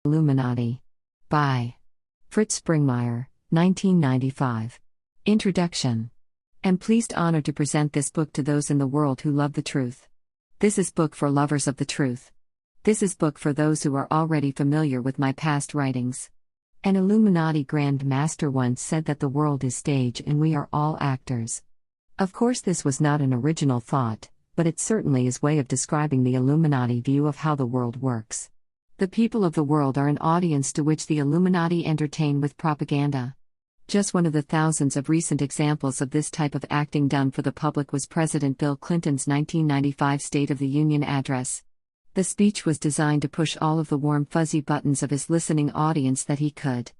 Illuminati. By Fritz Springmeier, 1995. Introduction. Am pleased honored to present this book to those in the world who love the truth. This is book for lovers of the truth. This is book for those who are already familiar with my past writings. An Illuminati Grand Master once said that the world is stage and we are all actors. Of course, this was not an original thought, but it certainly is way of describing the Illuminati view of how the world works. The people of the world are an audience to which the Illuminati entertain with propaganda. Just one of the thousands of recent examples of this type of acting done for the public was President Bill Clinton's 1995 State of the Union address. The speech was designed to push all of the warm fuzzy buttons of his listening audience that he could.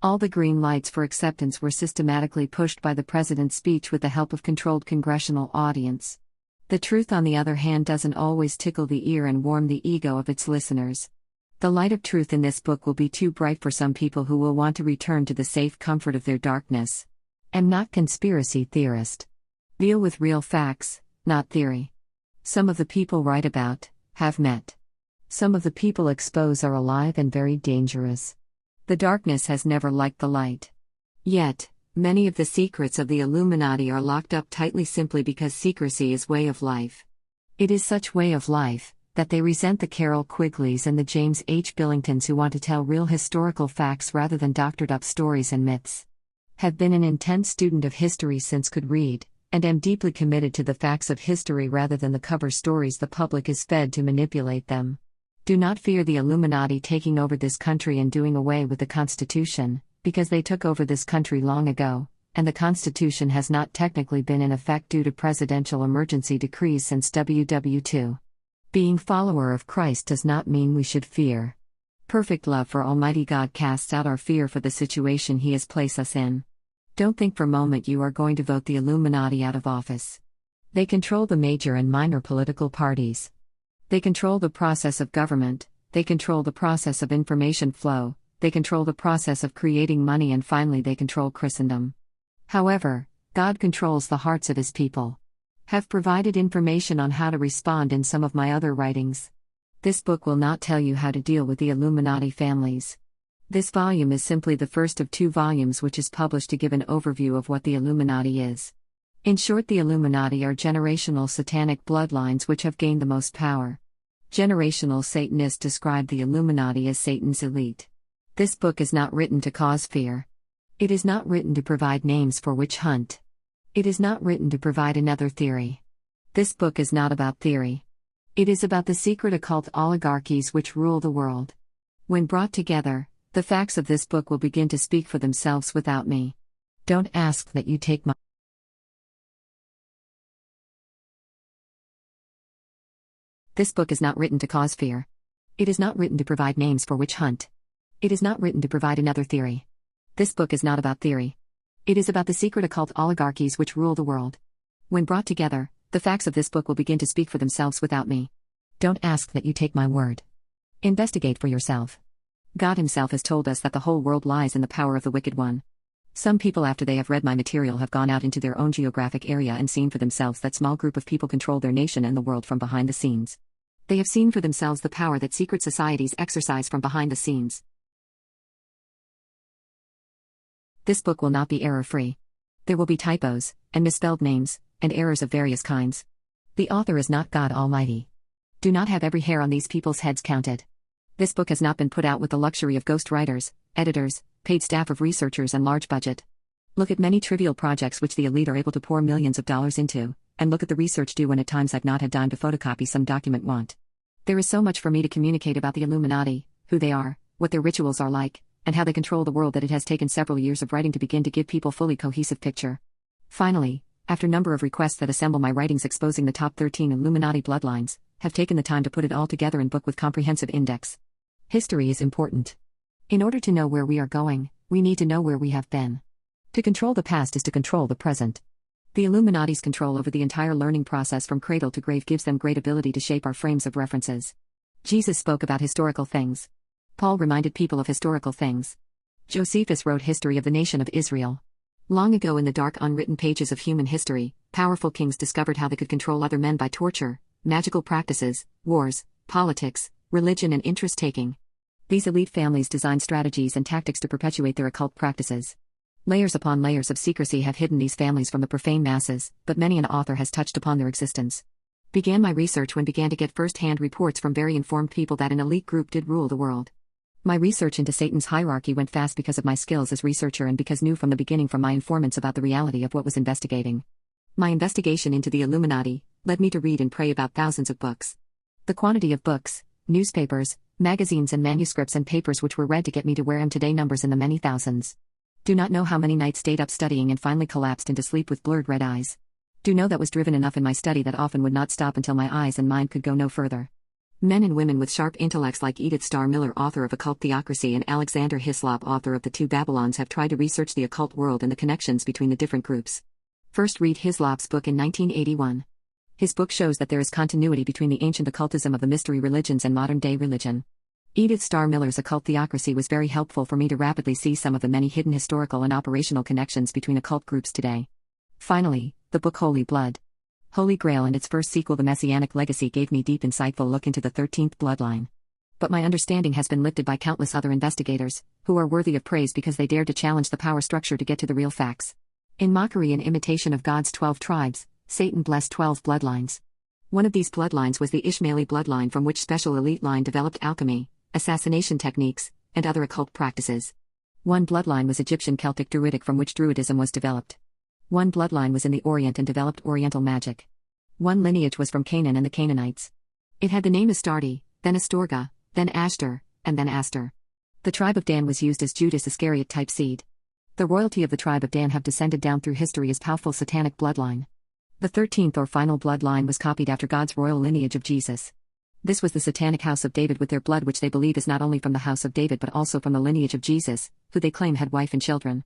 All the green lights for acceptance were systematically pushed by the president's speech with the help of controlled congressional audience. The truth, on the other hand, doesn't always tickle the ear and warm the ego of its listeners. The light of truth in this book will be too bright for some people who will want to return to the safe comfort of their darkness. Am not conspiracy theorist. Deal with real facts, not theory. Some of the people write about, have met. Some of the people expose are alive and very dangerous. The darkness has never liked the light. Yet, many of the secrets of the Illuminati are locked up tightly simply because secrecy is way of life. It is such way of life that they resent the Carroll Quigleys and the James H. Billingtons who want to tell real historical facts rather than doctored-up stories and myths. Have been an intense student of history since could read, and am deeply committed to the facts of history rather than the cover stories the public is fed to manipulate them. Do not fear the Illuminati taking over this country and doing away with the Constitution, because they took over this country long ago, and the Constitution has not technically been in effect due to presidential emergency decrees since WW2. Being follower of Christ does not mean we should fear. Perfect love for Almighty God casts out our fear for the situation He has placed us in. Don't think for a moment you are going to vote the Illuminati out of office. They control the major and minor political parties. They control the process of government, they control the process of information flow, they control the process of creating money, and finally they control Christendom. However, God controls the hearts of His people. Have provided information on how to respond in some of my other writings. This book will not tell you how to deal with the Illuminati families. This volume is simply the first of 2 volumes which is published to give an overview of what the Illuminati is. In short, the Illuminati are generational satanic bloodlines which have gained the most power. Generational Satanists describe the Illuminati as Satan's elite. This book is not written to cause fear. It is not written to provide names for witch hunt. It is not written to provide another theory. This book is not about theory. It is about the secret occult oligarchies which rule the world. When brought together, the facts of this book will begin to speak for themselves without me. Don't ask that you take my This book is not written to cause fear. It is not written to provide names for witch hunt. It is not written to provide another theory. This book is not about theory. It is about the secret occult oligarchies which rule the world. When brought together, the facts of this book will begin to speak for themselves without me. Don't ask that you take my word. Investigate for yourself. God Himself has told us that the whole world lies in the power of the wicked one. Some people, after they have read my material, have gone out into their own geographic area and seen for themselves that small group of people control their nation and the world from behind the scenes. They have seen for themselves the power that secret societies exercise from behind the scenes. This book will not be error-free. There will be typos, and misspelled names, and errors of various kinds. The author is not God Almighty. Do not have every hair on these people's heads counted. This book has not been put out with the luxury of ghost writers, editors, paid staff of researchers, and large budget. Look at many trivial projects which the elite are able to pour millions of dollars into, and look at the research due when at times I've not had time to photocopy some document want. There is so much for me to communicate about the Illuminati, who they are, what their rituals are like, and how they control the world that it has taken several years of writing to begin to give people fully cohesive picture. Finally, after number of requests that assemble my writings exposing the top 13 Illuminati bloodlines, have taken the time to put it all together in book with comprehensive index. History is important. In order to know where we are going, we need to know where we have been. To control the past is to control the present. The Illuminati's control over the entire learning process from cradle to grave gives them great ability to shape our frames of references. Jesus spoke about historical things. Paul reminded people of historical things. Josephus wrote history of the nation of Israel. Long ago, in the dark unwritten pages of human history, powerful kings discovered how they could control other men by torture, magical practices, wars, politics, religion, and interest-taking. These elite families design strategies and tactics to perpetuate their occult practices. Layers upon layers of secrecy have hidden these families from the profane masses, but many an author has touched upon their existence. Began my research when began to get first-hand reports from very informed people that an elite group did rule the world. My research into Satan's hierarchy went fast because of my skills as researcher and because knew from the beginning from my informants about the reality of what was investigating. My investigation into the Illuminati led me to read and pray about thousands of books. The quantity of books, newspapers, magazines and manuscripts and papers which were read to get me to where I am today numbers in the many thousands. Do not know how many nights stayed up studying and finally collapsed into sleep with blurred red eyes. Do know that was driven enough in my study that often would not stop until my eyes and mind could go no further. Men and women with sharp intellects like Edith Starr Miller, author of Occult Theocracy, and Alexander Hislop, author of The Two Babylons, have tried to research the occult world and the connections between the different groups. First, read Hislop's book in 1981. His book shows that there is continuity between the ancient occultism of the mystery religions and modern-day religion. Edith Starr Miller's Occult Theocracy was very helpful for me to rapidly see some of the many hidden historical and operational connections between occult groups today. Finally, the book Holy Blood, Holy Grail and its first sequel The Messianic Legacy gave me deep insightful look into the 13th bloodline. But my understanding has been lifted by countless other investigators, who are worthy of praise because they dared to challenge the power structure to get to the real facts. In mockery and imitation of God's 12 tribes, Satan blessed 12 bloodlines. One of these bloodlines was the Ishmaeli bloodline, from which special elite line developed alchemy, assassination techniques, and other occult practices. One bloodline was Egyptian Celtic Druidic, from which Druidism was developed. One bloodline was in the Orient and developed Oriental magic. One lineage was from Canaan and the Canaanites. It had the name Astarte, then Astorga, then Ashtar, and then Astor. The tribe of Dan was used as Judas Iscariot type seed. The royalty of the tribe of Dan have descended down through history as powerful satanic bloodline. The 13th or final bloodline was copied after God's royal lineage of Jesus. This was the satanic house of David, with their blood, which they believe is not only from the house of David but also from the lineage of Jesus, who they claim had wife and children.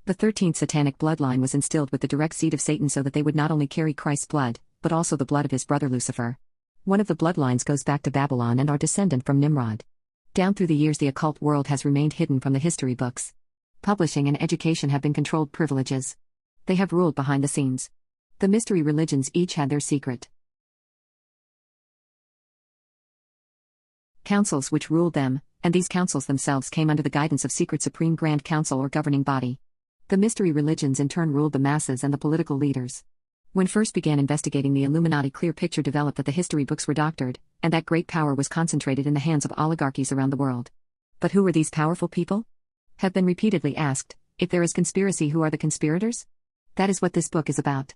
The 13th satanic bloodline was instilled with the direct seed of Satan so that they would not only carry Christ's blood, but also the blood of his brother Lucifer. One of the bloodlines goes back to Babylon and are descendant from Nimrod. Down through the years the occult world has remained hidden from the history books. Publishing and education have been controlled privileges. They have ruled behind the scenes. The mystery religions each had their secret councils which ruled them, and these councils themselves came under the guidance of secret Supreme Grand Council or governing body. The mystery religions in turn ruled the masses and the political leaders. When first began investigating the Illuminati, clear picture developed that the history books were doctored, and that great power was concentrated in the hands of oligarchies around the world. But who were these powerful people? Have been repeatedly asked. If there is conspiracy, who are the conspirators? That is what this book is about.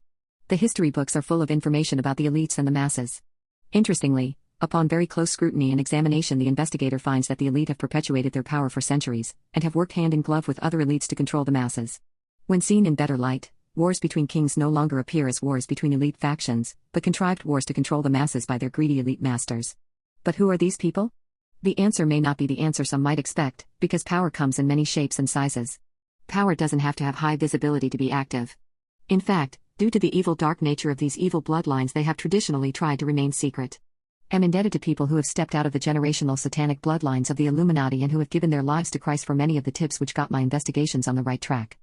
The history books are full of information about the elites and the masses. Interestingly, upon very close scrutiny and examination, the investigator finds that the elite have perpetuated their power for centuries, and have worked hand in glove with other elites to control the masses. When seen in better light, wars between kings no longer appear as wars between elite factions, but contrived wars to control the masses by their greedy elite masters. But who are these people? The answer may not be the answer some might expect, because power comes in many shapes and sizes. Power doesn't have to have high visibility to be active. In fact, due to the evil dark nature of these evil bloodlines, they have traditionally tried to remain secret. Am indebted to people who have stepped out of the generational satanic bloodlines of the Illuminati and who have given their lives to Christ for many of the tips which got my investigations on the right track.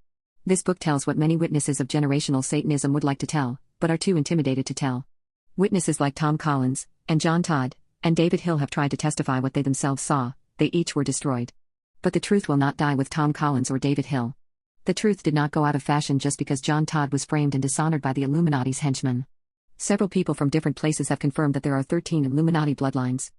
This book tells what many witnesses of generational Satanism would like to tell, but are too intimidated to tell. Witnesses like Tom Collins, and John Todd, and David Hill have tried to testify what they themselves saw. They each were destroyed. But the truth will not die with Tom Collins or David Hill. The truth did not go out of fashion just because John Todd was framed and dishonored by the Illuminati's henchmen. Several people from different places have confirmed that there are 13 Illuminati bloodlines.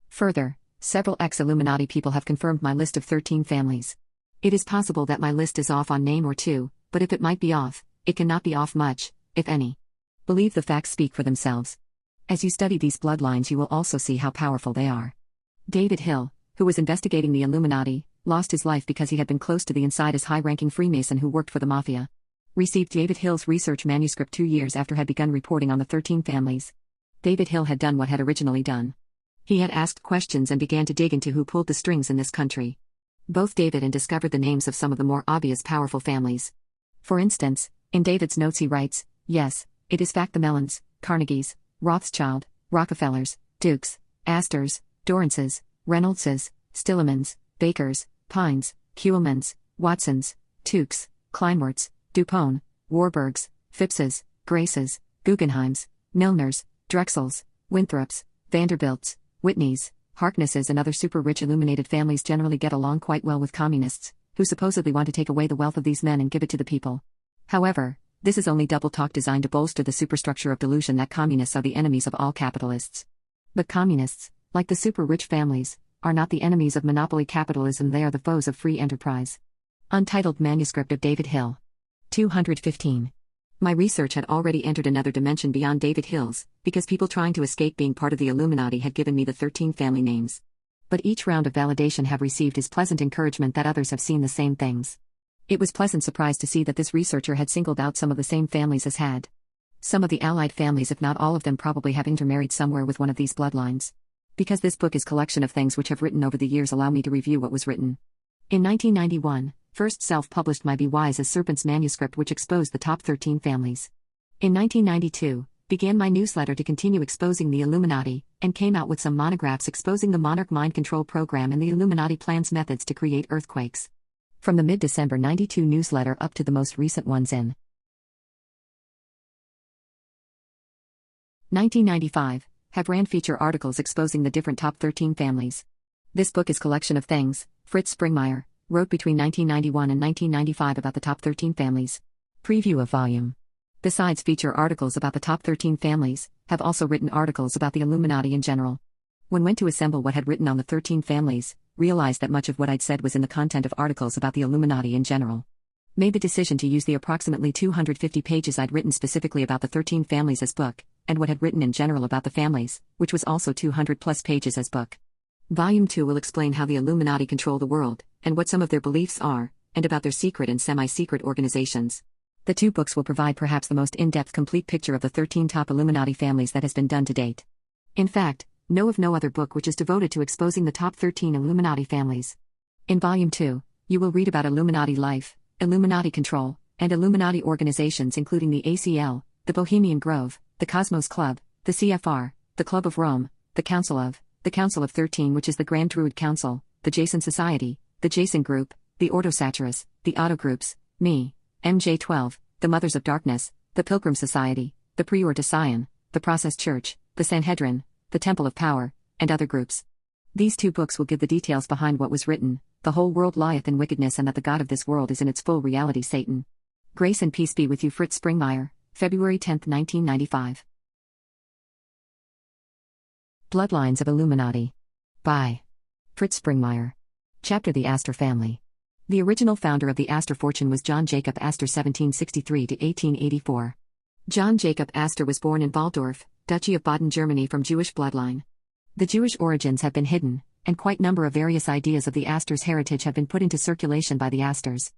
Further, several ex-Illuminati people have confirmed my list of 13 families. It is possible that my list is off on name or two, but if it might be off, it cannot be off much, if any. Believe the facts speak for themselves. As you study these bloodlines, you will also see how powerful they are. David Hill, who was investigating the Illuminati, lost his life because he had been close to the inside as high-ranking Freemason who worked for the Mafia. Received David Hill's research manuscript 2 years after had begun reporting on the 13 families. David Hill had done what had originally done. He had asked questions and began to dig into who pulled the strings in this country. Both David and discovered the names of some of the more obvious powerful families. For instance, in David's notes he writes, "Yes, it is fact the Mellons, Carnegies, Rothschild, Rockefellers, Dukes, Astors, Dorrances, Reynoldses, Stillemans, Bakers, Pines, Kuhlmans, Watsons, Tukes, Kleinworts, Dupont, Warburgs, Phippses, Graces, Guggenheims, Milners, Drexels, Winthrops, Vanderbilts, Whitneys, Harknesses and other super-rich illuminated families generally get along quite well with communists, who supposedly want to take away the wealth of these men and give it to the people. However, this is only double talk designed to bolster the superstructure of delusion that communists are the enemies of all capitalists. But communists, like the super-rich families, are not the enemies of monopoly capitalism, they are the foes of free enterprise. Untitled Manuscript of David Hill. 215. My research had already entered another dimension beyond David Hill's, because people trying to escape being part of the Illuminati had given me the 13 family names. But each round of validation have received is pleasant encouragement that others have seen the same things. It was pleasant surprise to see that this researcher had singled out some of the same families as had. Some of the allied families, if not all of them, probably have intermarried somewhere with one of these bloodlines. Because this book is collection of things which have written over the years, allow me to review what was written. In 1991, First self-published my Be Wise as Serpents manuscript, which exposed the top 13 families. In 1992, began my newsletter to continue exposing the Illuminati, and came out with some monographs exposing the monarch mind control program and the Illuminati plans methods to create earthquakes. From the mid-December 92 newsletter up to the most recent ones in 1995, have ran feature articles exposing the different top 13 families. This book is collection of things Fritz Springmeier wrote between 1991 and 1995 about the top 13 families. Preview of volume. Besides feature articles about the top 13 families, have also written articles about the Illuminati in general. When went to assemble what had written on the 13 families, realized that much of what I'd said was in the content of articles about the Illuminati in general. Made the decision to use the approximately 250 pages I'd written specifically about the 13 families as book, and what had written in general about the families, which was also 200 plus pages as book. Volume 2 will explain how the Illuminati control the world, and what some of their beliefs are, and about their secret and semi-secret organizations. The two books will provide perhaps the most in-depth complete picture of the 13 top Illuminati families that has been done to date. In fact, know of no other book which is devoted to exposing the top 13 Illuminati families. In Volume 2, you will read about Illuminati life, Illuminati control, and Illuminati organizations including the ACL, the Bohemian Grove, the Cosmos Club, the CFR, the Club of Rome, the Council of 13, which is the Grand Druid Council, the Jason Society, the Jason Group, the Ordo Saturas, the Otto Groups, me, MJ12, the Mothers of Darkness, the Pilgrim Society, the Prior to Sion, the Process Church, the Sanhedrin, the Temple of Power, and other groups. These two books will give the details behind what was written. The whole world lieth in wickedness, and that the God of this world is in its full reality Satan. Grace and peace be with you. Fritz Springmeier, February 10, 1995. Bloodlines of Illuminati. By Fritz Springmeier. Chapter: The Astor Family. The original founder of the Astor fortune was John Jacob Astor, 1763 to 1884. John Jacob Astor was born in Waldorf, Duchy of Baden, Germany, from Jewish bloodline. The Jewish origins have been hidden, and quite a number of various ideas of the Astors' heritage have been put into circulation by the Astors.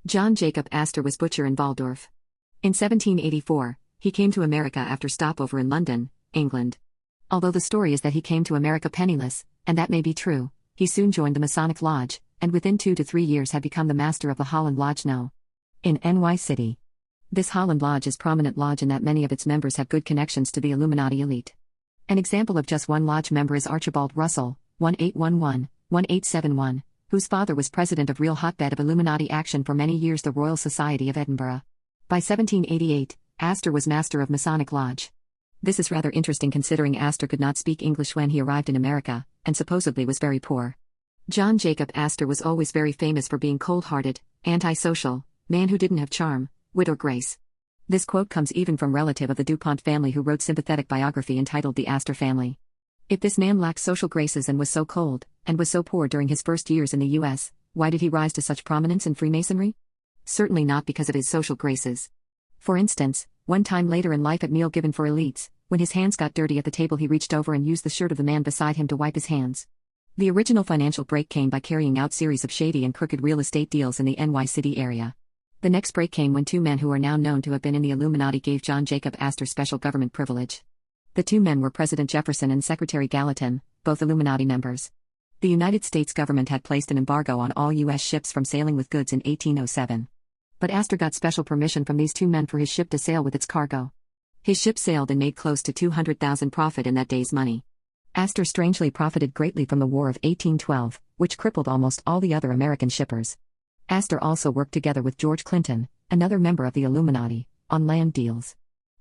John Jacob Astor was butcher in Waldorf. In 1784, he came to America after stopover in London, England. Although the story is that he came to America penniless, and that may be true, he soon joined the Masonic Lodge, and within 2 to 3 years had become the master of the Holland Lodge No. in NY City. This Holland Lodge is prominent lodge in that many of its members have good connections to the Illuminati elite. An example of just one lodge member is Archibald Russell, 1811-1871, whose father was president of real hotbed of Illuminati action for many years, the Royal Society of Edinburgh. By 1788, Astor was master of Masonic Lodge. This is rather interesting considering Astor could not speak English when he arrived in America, and supposedly was very poor. John Jacob Astor was always very famous for being cold-hearted, antisocial, man who didn't have charm, wit or grace. This quote comes even from relative of the DuPont family who wrote sympathetic biography entitled The Astor Family. If this man lacked social graces and was so cold, and was so poor during his first years in the U.S., why did he rise to such prominence in Freemasonry? Certainly not because of his social graces. For instance, one time later in life at meal given for elites, when his hands got dirty at the table, he reached over and used the shirt of the man beside him to wipe his hands. The original financial break came by carrying out series of shady and crooked real estate deals in the NY City area. The next break came when two men who are now known to have been in the Illuminati gave John Jacob Astor special government privilege. The two men were President Jefferson and Secretary Gallatin, both Illuminati members. The United States government had placed an embargo on all U.S. ships from sailing with goods in 1807. But Astor got special permission from these two men for his ship to sail with its cargo. His ship sailed and made close to $200,000 profit in that day's money. Astor strangely profited greatly from the War of 1812, which crippled almost all the other American shippers. Astor also worked together with George Clinton, another member of the Illuminati, on land deals.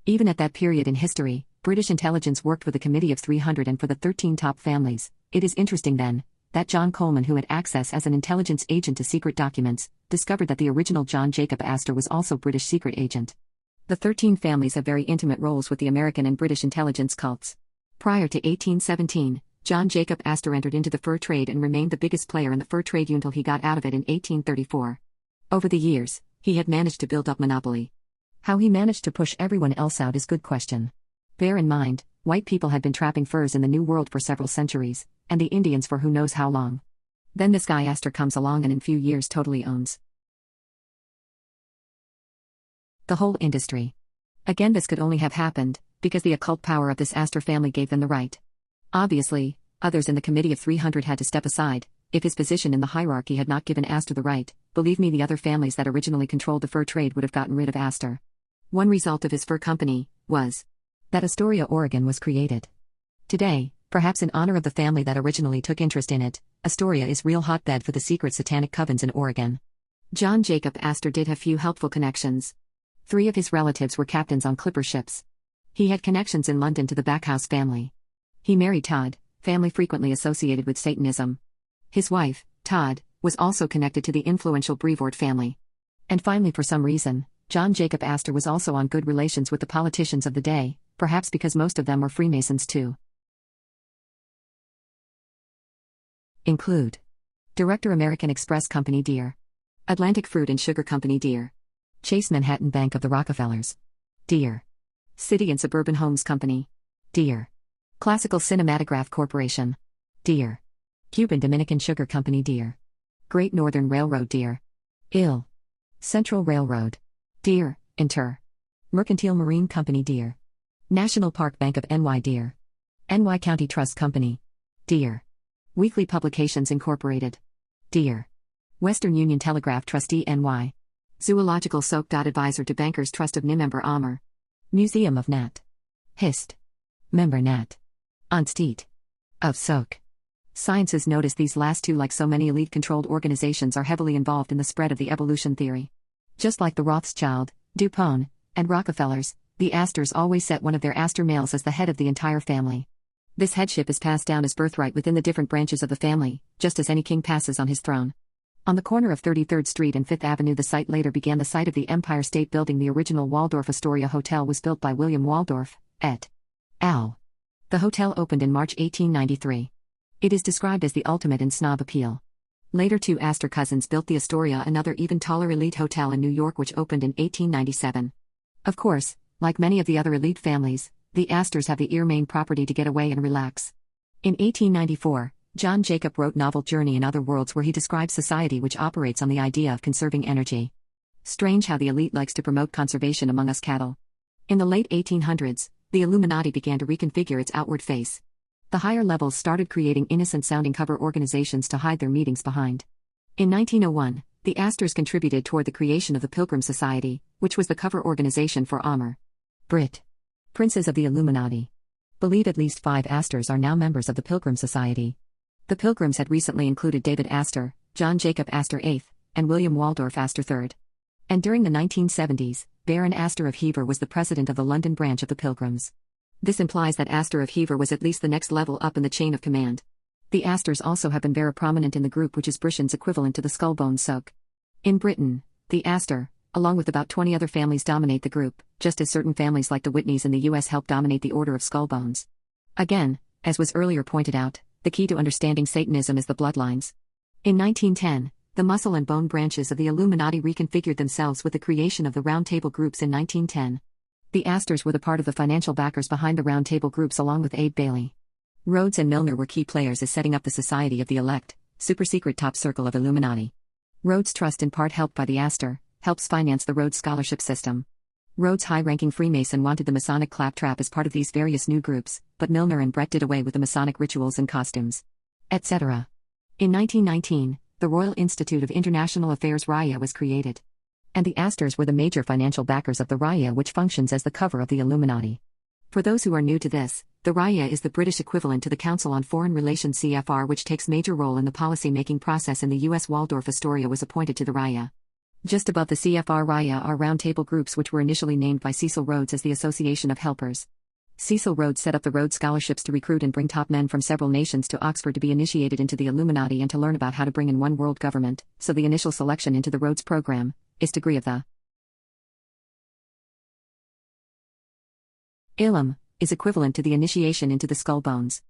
Even at that period in history, British intelligence worked with a committee of 300 and for the 13 top families. It is interesting then, that John Coleman, who had access as an intelligence agent to secret documents, discovered that the original John Jacob Astor was also British secret agent. The 13 families have very intimate roles with the American and British intelligence cults. Prior to 1817, John Jacob Astor entered into the fur trade and remained the biggest player in the fur trade until he got out of it in 1834. Over the years, he had managed to build up monopoly. How he managed to push everyone else out is good question. Bear in mind, white people had been trapping furs in the New World for several centuries, and the Indians for who knows how long. Then this guy Astor comes along and in few years totally owns the whole industry. Again, this could only have happened because the occult power of this Astor family gave them the right. Obviously, others in the Committee of 300 had to step aside. If his position in the hierarchy had not given Astor the right, believe me, the other families that originally controlled the fur trade would have gotten rid of Astor. One result of his fur company was that Astoria, Oregon was created. Today, perhaps in honor of the family that originally took interest in it, Astoria is real hotbed for the secret satanic covens in Oregon. John Jacob Astor did have few helpful connections. 3 of his relatives were captains on clipper ships. He had connections in London to the Backhouse family. He married Todd, family frequently associated with Satanism. His wife, Todd, was also connected to the influential Brevoort family. And finally, for some reason, John Jacob Astor was also on good relations with the politicians of the day, perhaps because most of them were Freemasons too. Include Director, American Express Company, Deere. Atlantic Fruit and Sugar Company, Deere. Chase Manhattan Bank of the Rockefellers, Deere. City and Suburban Homes Company, Deere. Classical Cinematograph Corporation, Deere. Cuban Dominican Sugar Company, Deere. Great Northern Railroad, Deere. IL. Central Railroad, Deere, Inter. Mercantile Marine Company, Deere. National Park Bank of NY, Deere. NY County Trust Company, Deere. Weekly Publications Incorporated, Deere. Western Union Telegraph Trustee, NY. Zoological Soap. Advisor to Bankers Trust of Member Amer. Museum of Nat. Hist. Member Nat. Institute of Soak. Sciences. Notice these last two, like so many elite-controlled organizations, are heavily involved in the spread of the evolution theory. Just like the Rothschild, DuPont, and Rockefellers, the Astors always set one of their Astor males as the head of the entire family. This headship is passed down as birthright within the different branches of the family, just as any king passes on his throne. On the corner of 33rd Street and 5th Avenue, the site later began the site of the Empire State Building. The original Waldorf Astoria Hotel was built by William Waldorf, et al. The hotel opened in March 1893. It is described as the ultimate in snob appeal. Later, 2 Astor cousins built the Astoria, another even taller elite hotel in New York, which opened in 1897. Of course, like many of the other elite families, the Astors have the main property to get away and relax. In 1894, John Jacob wrote novel Journey in Other Worlds, where he describes society which operates on the idea of conserving energy. Strange how the elite likes to promote conservation among us cattle. In the late 1800s, the Illuminati began to reconfigure its outward face. The higher levels started creating innocent-sounding cover organizations to hide their meetings behind. In 1901, the Astors contributed toward the creation of the Pilgrim Society, which was the cover organization for Amer. Brit. Princes of the Illuminati. Believe at least 5 Astors are now members of the Pilgrim Society. The Pilgrims had recently included David Astor, John Jacob Astor VIII, and William Waldorf Astor III. And during the 1970s, Baron Astor of Hever was the president of the London branch of the Pilgrims. This implies that Astor of Hever was at least the next level up in the chain of command. The Astors also have been very prominent in the group, which is Britain's equivalent to the Skullbone Soak. In Britain, the Astor, along with about 20 other families, dominate the group, just as certain families like the Whitneys in the US help dominate the Order of Skullbones. Again, as was earlier pointed out, the key to understanding Satanism is the bloodlines. In 1910, the muscle and bone branches of the Illuminati reconfigured themselves with the creation of the Round Table groups in 1910. The Astors were the part of the financial backers behind the Round Table groups, along with Abe Bailey. Rhodes and Milner were key players as setting up the Society of the Elect, super-secret top circle of Illuminati. Rhodes' trust, in part helped by the Astor, helps finance the Rhodes Scholarship System. Rhodes' high-ranking Freemason wanted the Masonic claptrap as part of these various new groups, but Milner and Brett did away with the Masonic rituals and costumes, etc. In 1919, the Royal Institute of International Affairs RIA was created. And the Astors were the major financial backers of the RIA, which functions as the cover of the Illuminati. For those who are new to this, the RIA is the British equivalent to the Council on Foreign Relations CFR, which takes major role in the policy-making process in the US. Waldorf Astoria was appointed to the RIA. Just above the CFR RIA are Round Table groups, which were initially named by Cecil Rhodes as the Association of Helpers. Cecil Rhodes set up the Rhodes Scholarships to recruit and bring top men from several nations to Oxford to be initiated into the Illuminati and to learn about how to bring in one world government, so the initial selection into the Rhodes program is degree of the Ilum is equivalent to the initiation into the skull bones.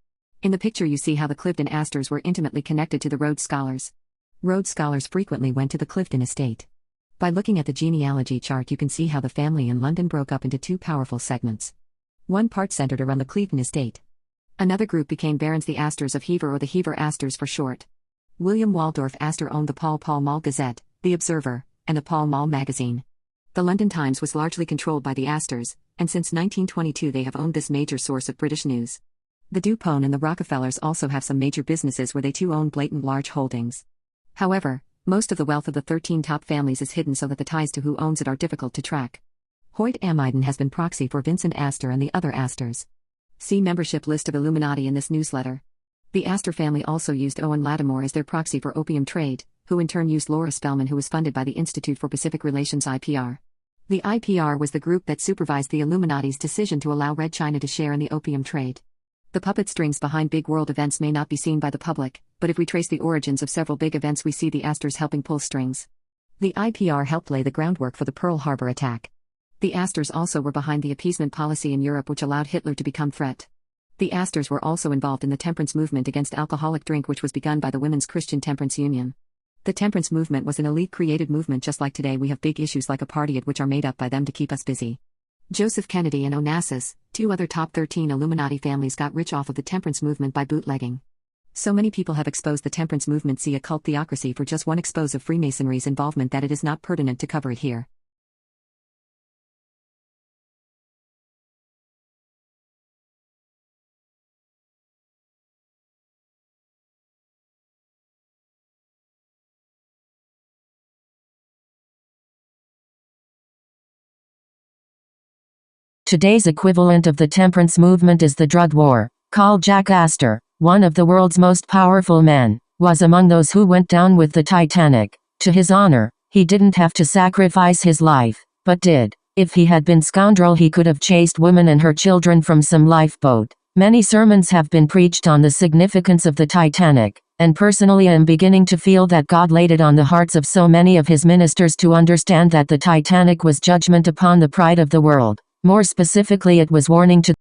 In the picture you see how the Clifton Astors were intimately connected to the Rhodes Scholars. Rhodes Scholars frequently went to the Clifton estate. By looking at the genealogy chart you can see how the family in London broke up into two powerful segments. One part centered around the Clifton estate. Another group became barons, the Astors of Hever, or the Hever Astors for short. William Waldorf Astor owned the Pall Mall Gazette, the Observer, and the Pall Mall magazine. The London Times was largely controlled by the Astors, and since 1922 they have owned this major source of British news. The Dupont and the Rockefellers also have some major businesses where they too own blatant large holdings. However, most of the wealth of the 13 top families is hidden so that the ties to who owns it are difficult to track. Hoyt Amiden has been proxy for Vincent Astor and the other Astors. See membership list of Illuminati in this newsletter. The Astor family also used Owen Lattimore as their proxy for opium trade, who in turn used Laura Spelman, who was funded by the Institute for Pacific Relations IPR. The IPR was the group that supervised the Illuminati's decision to allow Red China to share in the opium trade. The puppet strings behind big world events may not be seen by the public, but if we trace the origins of several big events we see the Astors helping pull strings. The IPR helped lay the groundwork for the Pearl Harbor attack. The Astors also were behind the appeasement policy in Europe which allowed Hitler to become threat. The Astors were also involved in the temperance movement against alcoholic drink which was begun by the Women's Christian Temperance Union. The temperance movement was an elite-created movement just like today we have big issues like a party at which are made up by them to keep us busy. Joseph Kennedy and Onassis, two other top 13 Illuminati families, got rich off of the temperance movement by bootlegging. So many people have exposed the temperance movement, see occult theocracy, for just one expose of Freemasonry's involvement that it is not pertinent to cover it here. Today's equivalent of the temperance movement is the drug war. Carl Jack Astor, one of the world's most powerful men, was among those who went down with the Titanic. To his honor, he didn't have to sacrifice his life, but did. If he had been scoundrel he could have chased woman and her children from some lifeboat. Many sermons have been preached on the significance of the Titanic, and personally I am beginning to feel that God laid it on the hearts of so many of his ministers to understand that the Titanic was judgment upon the pride of the world. More specifically, it was warning to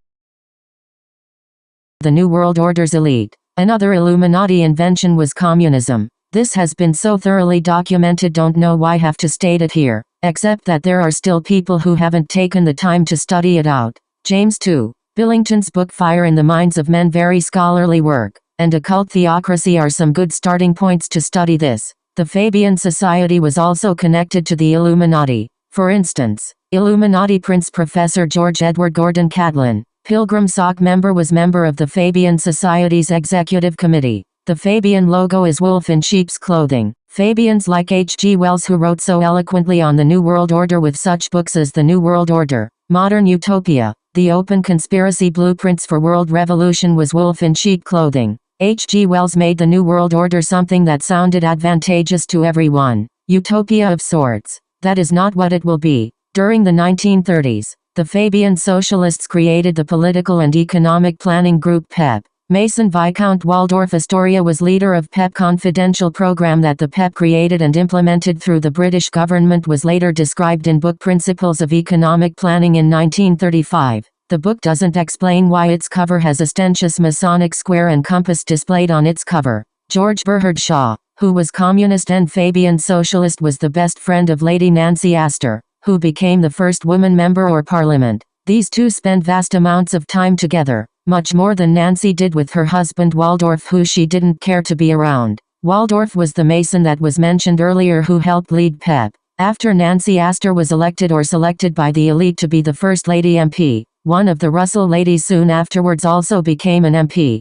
the New World Order's elite. Another Illuminati invention was communism. This has been so thoroughly documented, don't know why I have to state it here, except that there are still people who haven't taken the time to study it out. James 2. Billington's book Fire in the Minds of Men, very scholarly work, and occult theocracy are some good starting points to study this. The Fabian Society was also connected to the Illuminati. For instance, Illuminati Prince Professor George Edward Gordon Catlin, Pilgrim Sock member, was member of the Fabian Society's executive committee. The Fabian logo is wolf in sheep's clothing. Fabians like H.G. Wells, who wrote so eloquently on the New World Order with such books as The New World Order, Modern Utopia, The Open Conspiracy, Blueprints for World Revolution, was wolf in sheep clothing. H.G. Wells made the New World Order something that sounded advantageous to everyone. Utopia of sorts. That is not what it will be. During the 1930s, the Fabian Socialists created the Political and Economic Planning Group PEP. Mason Viscount Waldorf Astoria was leader of PEP. Confidential program that the PEP created and implemented through the British government was later described in book Principles of Economic Planning in 1935. The book doesn't explain why its cover has a ostentatious Masonic square and compass displayed on its cover. George Bernard Shaw, who was communist and Fabian socialist, was the best friend of Lady Nancy Astor, who became the first woman member of Parliament. These two spent vast amounts of time together, much more than Nancy did with her husband Waldorf, who she didn't care to be around. Waldorf was the Mason that was mentioned earlier who helped lead PEP. After Nancy Astor was elected or selected by the elite to be the First Lady MP, one of the Russell ladies soon afterwards also became an MP.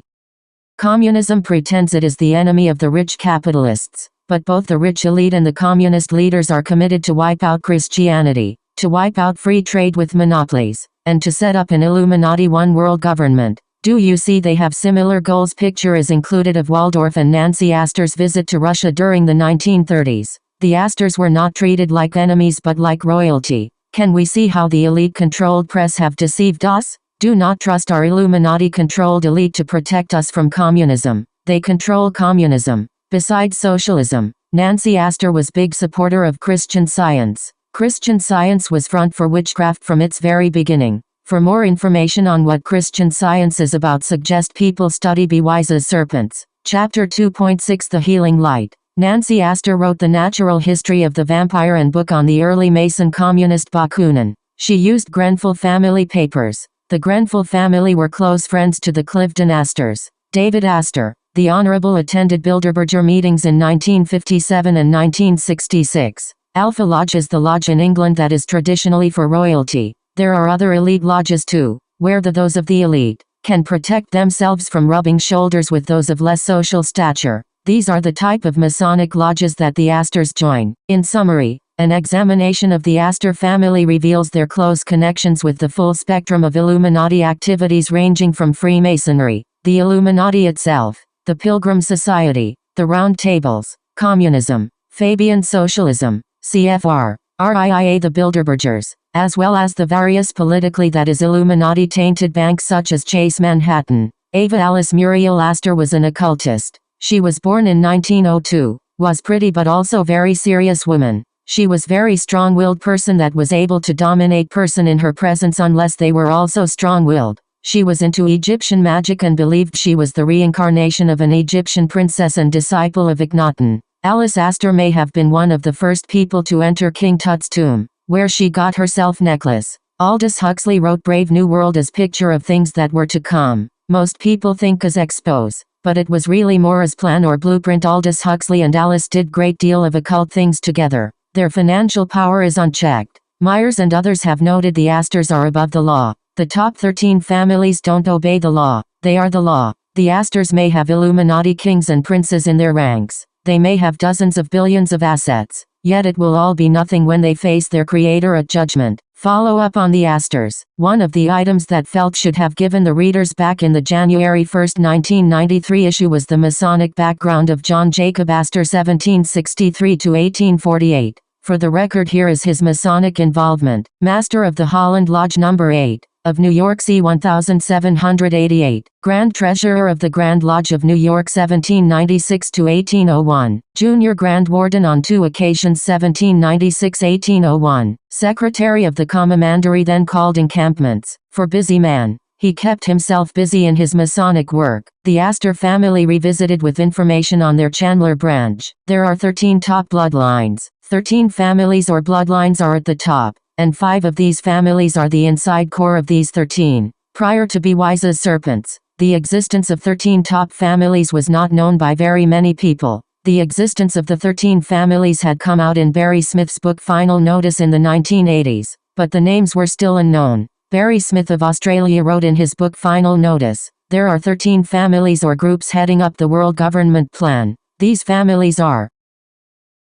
Communism pretends it is the enemy of the rich capitalists, but both the rich elite and the communist leaders are committed to wipe out Christianity, to wipe out free trade with monopolies, and to set up an Illuminati one world government. Do you see they have similar goals? Picture is included of Waldorf and Nancy Astor's visit to Russia during the 1930s. The Astors were not treated like enemies but like royalty. Can we see how the elite-controlled press have deceived us? Do not trust our Illuminati-controlled elite to protect us from communism. They control communism. Besides socialism, Nancy Astor was big supporter of Christian Science. Christian Science was front for witchcraft from its very beginning. For more information on what Christian Science is about, suggest people study Be Wise as Serpents. Chapter 2.6 The Healing Light. Nancy Astor wrote The Natural History of the Vampire and book on the early Mason communist Bakunin. She used Grenfell family papers. The Grenfell family were close friends to the Cliveden Astors. David Astor, the Honorable, attended Bilderberger meetings in 1957 and 1966. Alpha Lodge is the lodge in England that is traditionally for royalty. There are other elite lodges too, where those of the elite can protect themselves from rubbing shoulders with those of less social stature. These are the type of Masonic lodges that the Astors join. In summary, an examination of the Astor family reveals their close connections with the full spectrum of Illuminati activities, ranging from Freemasonry, the Illuminati itself, the Pilgrim Society, the Round Tables, communism, Fabian socialism, CFR, RIIA, the Bilderbergers, as well as the various politically that is Illuminati-tainted banks such as Chase Manhattan. Ava Alice Muriel Astor was an occultist. She was born in 1902, was pretty but also very serious woman. She was very strong-willed person that was able to dominate person in her presence unless they were also strong-willed. She was into Egyptian magic and believed she was the reincarnation of an Egyptian princess and disciple of Akhenaten. Alice Astor may have been one of the first people to enter King Tut's tomb, where she got herself necklace. Aldous Huxley wrote Brave New World as picture of things that were to come. Most people think as expose, but it was really more as plan or blueprint. Aldous Huxley and Alice did great deal of occult things together. Their financial power is unchecked. Myers and others have noted the Astors are above the law. The top 13 families don't obey the law. They are the law. The Astors may have Illuminati kings and princes in their ranks. They may have dozens of billions of assets. Yet it will all be nothing when they face their creator at judgment. Follow up on the Astors. One of the items that Felt should have given the readers back in the January 1, 1993 issue was the Masonic background of John Jacob Astor 1763 to 1848. For the record, here is his Masonic involvement. Master of the Holland Lodge No. 8. Of New York c. 1788, Grand Treasurer of the Grand Lodge of New York 1796 to 1801, Junior Grand Warden on 2 occasions 1796-1801, Secretary of the Commandery, then called encampments. For busy man, he kept himself busy in his Masonic work. The Astor family revisited with information on their Chandler branch. There are 13 top bloodlines. 13 families or bloodlines are at the top, and 5 of these families are the inside core of these 13. Prior to Be Wise as Serpents, the existence of 13 top families was not known by very many people. The existence of the 13 families had come out in Barry Smith's book Final Notice in the 1980s, but the names were still unknown. Barry Smith of Australia wrote in his book Final Notice, there are 13 families or groups heading up the world government plan. These families are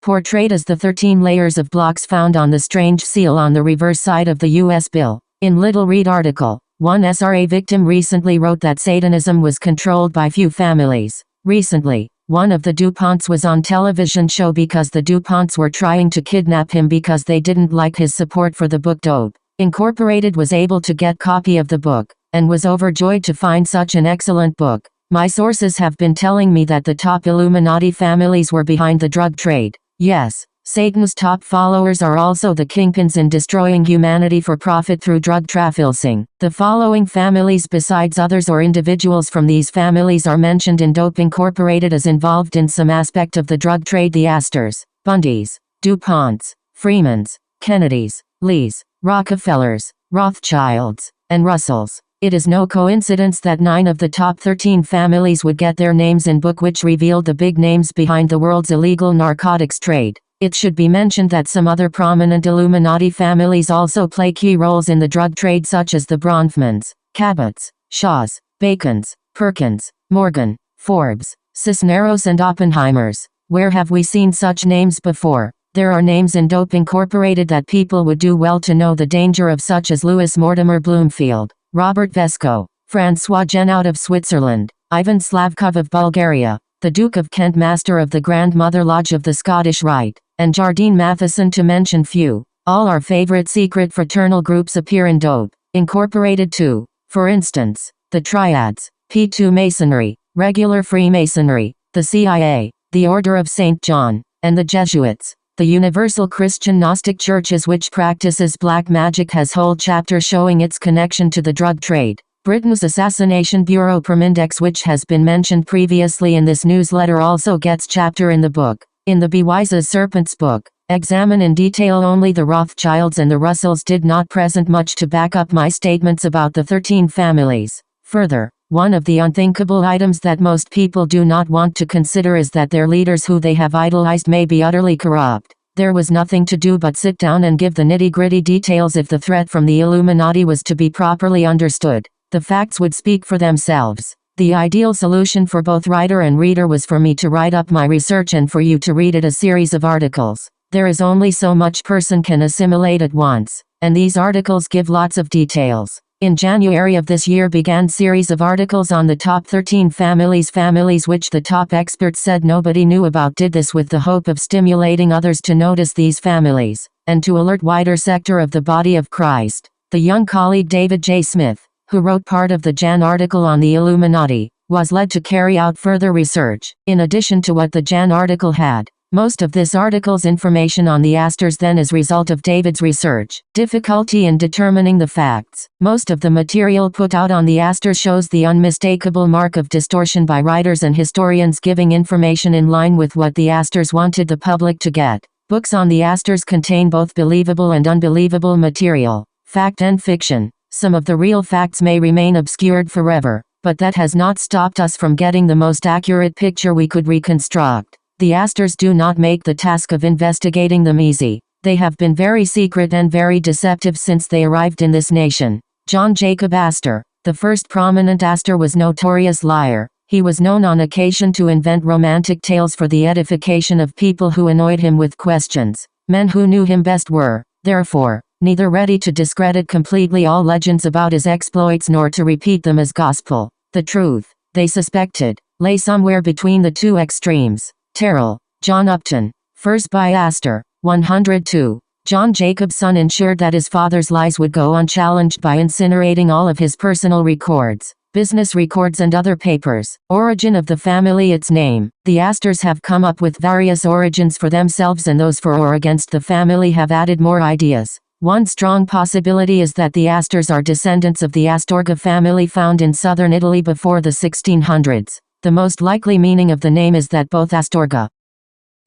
portrayed as the 13 layers of blocks found on the strange seal on the reverse side of the U.S. bill. In Little Read article, one SRA victim recently wrote that Satanism was controlled by few families. Recently, one of the DuPonts was on television show because the DuPonts were trying to kidnap him because they didn't like his support for the book Dope Incorporated was able to get copy of the book, and was overjoyed to find such an excellent book. My sources have been telling me that the top Illuminati families were behind the drug trade. Yes, Satan's top followers are also the kingpins in destroying humanity for profit through drug trafficking. The following families besides others or individuals from these families are mentioned in Dope Incorporated as involved in some aspect of the drug trade: the Astors, Bundys, DuPonts, Freemans, Kennedys, Lees, Rockefellers, Rothschilds, and Russells. It is no coincidence that 9 of the top 13 families would get their names in book which revealed the big names behind the world's illegal narcotics trade. It should be mentioned that some other prominent Illuminati families also play key roles in the drug trade, such as the Bronfmans, Cabots, Shaws, Bacons, Perkins, Morgan, Forbes, Cisneros and Oppenheimers. Where have we seen such names before? There are names in Dope Incorporated that people would do well to know the danger of, such as Louis Mortimer Bloomfield, Robert Vesco, Francois Genoud of Switzerland, Ivan Slavkov of Bulgaria, the Duke of Kent, Master of the Grand Mother Lodge of the Scottish Rite, and Jardine Matheson, to mention few. All our favorite secret fraternal groups appear in Dope Incorporated too. For instance, the Triads, P2 Masonry, regular Freemasonry, the CIA, the Order of St. John, and the Jesuits. The Universal Christian Gnostic Churches which practices black magic has whole chapter showing its connection to the drug trade. Britain's Assassination Bureau Permindex, which has been mentioned previously in this newsletter, also gets chapter in the book. In the Be Wise as Serpents book, examine in detail only the Rothschilds and the Russells did not present much to back up my statements about the 13 families. Further, one of the unthinkable items that most people do not want to consider is that their leaders who they have idolized may be utterly corrupt. There was nothing to do but sit down and give the nitty-gritty details if the threat from the Illuminati was to be properly understood. The facts would speak for themselves. The ideal solution for both writer and reader was for me to write up my research and for you to read it a series of articles. There is only so much person can assimilate at once, and these articles give lots of details. In January of this year began series of articles on the top 13 families which the top experts said nobody knew about. Did this with the hope of stimulating others to notice these families, and to alert wider sector of the body of Christ. The young colleague David J. Smith, who wrote part of the Jan article on the Illuminati, was led to carry out further research. In addition to what the Jan article had, most of this article's information on the Astors then is result of David's research. Difficulty in determining the facts. Most of the material put out on the Astors shows the unmistakable mark of distortion by writers and historians giving information in line with what the Astors wanted the public to get. Books on the Astors contain both believable and unbelievable material, fact and fiction. Some of the real facts may remain obscured forever, but that has not stopped us from getting the most accurate picture we could reconstruct. The Astors do not make the task of investigating them easy. They have been very secret and very deceptive since they arrived in this nation. John Jacob Astor, the first prominent Astor, was notorious liar. He was known on occasion to invent romantic tales for the edification of people who annoyed him with questions. Men who knew him best were, therefore, neither ready to discredit completely all legends about his exploits nor to repeat them as gospel. The truth, they suspected, lay somewhere between the two extremes. Terrell, John Upton, First by Astor, 102. John Jacob's son ensured that his father's lies would go unchallenged by incinerating all of his personal records, business records and other papers. Origin of the family. Its name. The Astors have come up with various origins for themselves, and those for or against the family have added more ideas. One strong possibility is that the Astors are descendants of the Astorga family found in southern Italy before the 1600s. The most likely meaning of the name is that both Astorga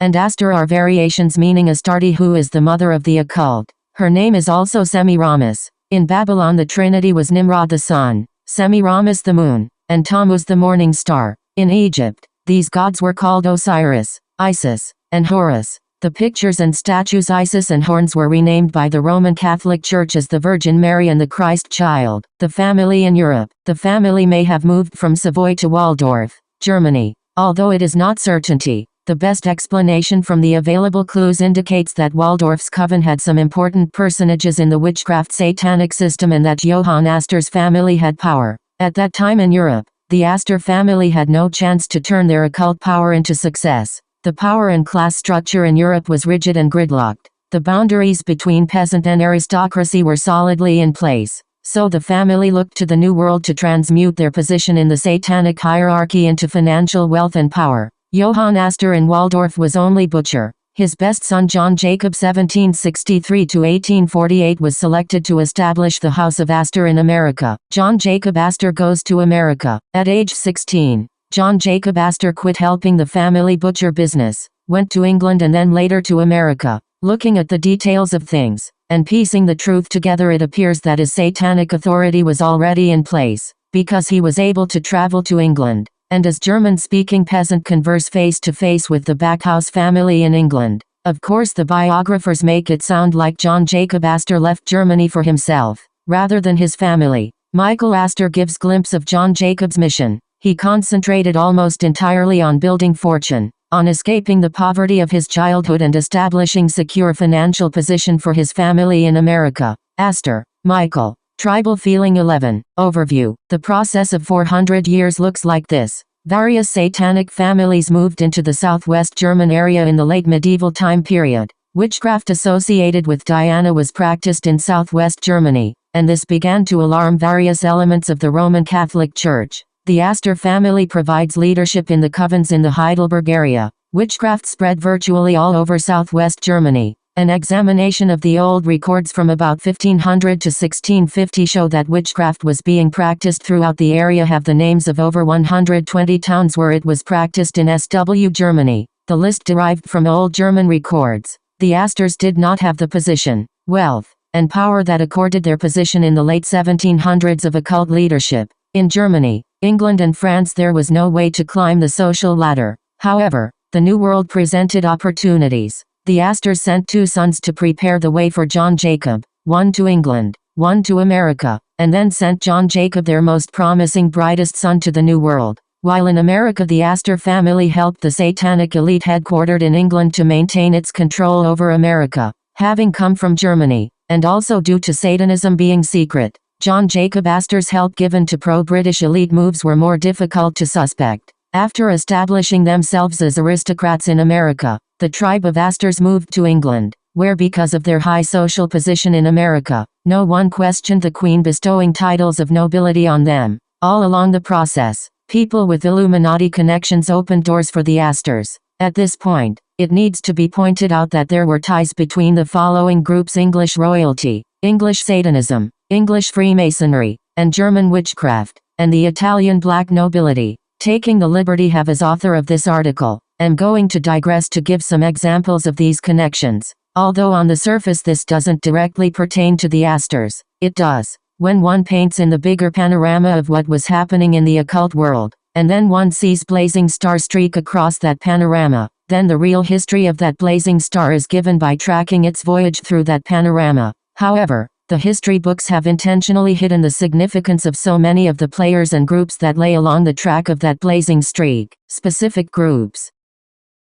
and Astor are variations meaning Astarte, who is the mother of the occult. Her name is also Semiramis. In Babylon the Trinity was Nimrod the sun, Semiramis the moon, and Tammuz the morning star. In Egypt, these gods were called Osiris, Isis, and Horus. The pictures and statues Isis and Horns were renamed by the Roman Catholic Church as the Virgin Mary and the Christ Child. The family in Europe. The family may have moved from Savoy to Waldorf, Germany, although it is not certainty. The best explanation from the available clues indicates that Waldorf's coven had some important personages in the witchcraft satanic system and that Johann Astor's family had power. At that time in Europe, the Astor family had no chance to turn their occult power into success. The power and class structure in Europe was rigid and gridlocked. The boundaries between peasant and aristocracy were solidly in place. So the family looked to the New World to transmute their position in the satanic hierarchy into financial wealth and power. Johann Astor in Waldorf was only butcher. His best son John Jacob 1763–1848 was selected to establish the House of Astor in America. John Jacob Astor goes to America. At age 16, John Jacob Astor quit helping the family butcher business, went to England and then later to America. Looking at the details of things, and piecing the truth together, it appears that his satanic authority was already in place, because he was able to travel to England, and as German-speaking peasant converse face-to-face with the Backhouse family in England. Of course the biographers make it sound like John Jacob Astor left Germany for himself, rather than his family. Michael Astor gives glimpse of John Jacob's mission. He concentrated almost entirely on building fortune, on escaping the poverty of his childhood and establishing secure financial position for his family in America. Astor, Michael. Tribal Feeling 11. Overview. The process of 400 years looks like this. Various satanic families moved into the southwest German area in the late medieval time period. Witchcraft associated with Diana was practiced in southwest Germany, and this began to alarm various elements of the Roman Catholic Church. The Astor family provides leadership in the covens in the Heidelberg area. Witchcraft spread virtually all over southwest Germany. An examination of the old records from about 1500 to 1650 show that witchcraft was being practiced throughout the area. Have the names of over 120 towns where it was practiced in SW Germany. The list derived from old German records. The Astors did not have the position, wealth, and power that accorded their position in the late 1700s of occult leadership. In Germany, England and France there was no way to climb the social ladder. However, the New World presented opportunities. The Astors sent 2 sons to prepare the way for John Jacob, one to England, one to America, and then sent John Jacob, their most promising, brightest son, to the New World. While in America, the Astor family helped the satanic elite headquartered in England to maintain its control over America. Having come from Germany, and also due to Satanism being secret, John Jacob Astor's help given to pro-British elite moves were more difficult to suspect. After establishing themselves as aristocrats in America, the tribe of Astors moved to England, where because of their high social position in America, no one questioned the Queen bestowing titles of nobility on them. All along the process, people with Illuminati connections opened doors for the Astors. At this point, it needs to be pointed out that there were ties between the following groups: English royalty, English Satanism, English Freemasonry, and German witchcraft, and the Italian black nobility. Taking the liberty have as author of this article, I'm going to digress to give some examples of these connections. Although on the surface this doesn't directly pertain to the Astors, it does. When one paints in the bigger panorama of what was happening in the occult world, and then one sees blazing star streak across that panorama, then the real history of that blazing star is given by tracking its voyage through that panorama. However, the history books have intentionally hidden the significance of so many of the players and groups that lay along the track of that blazing streak. Specific groups.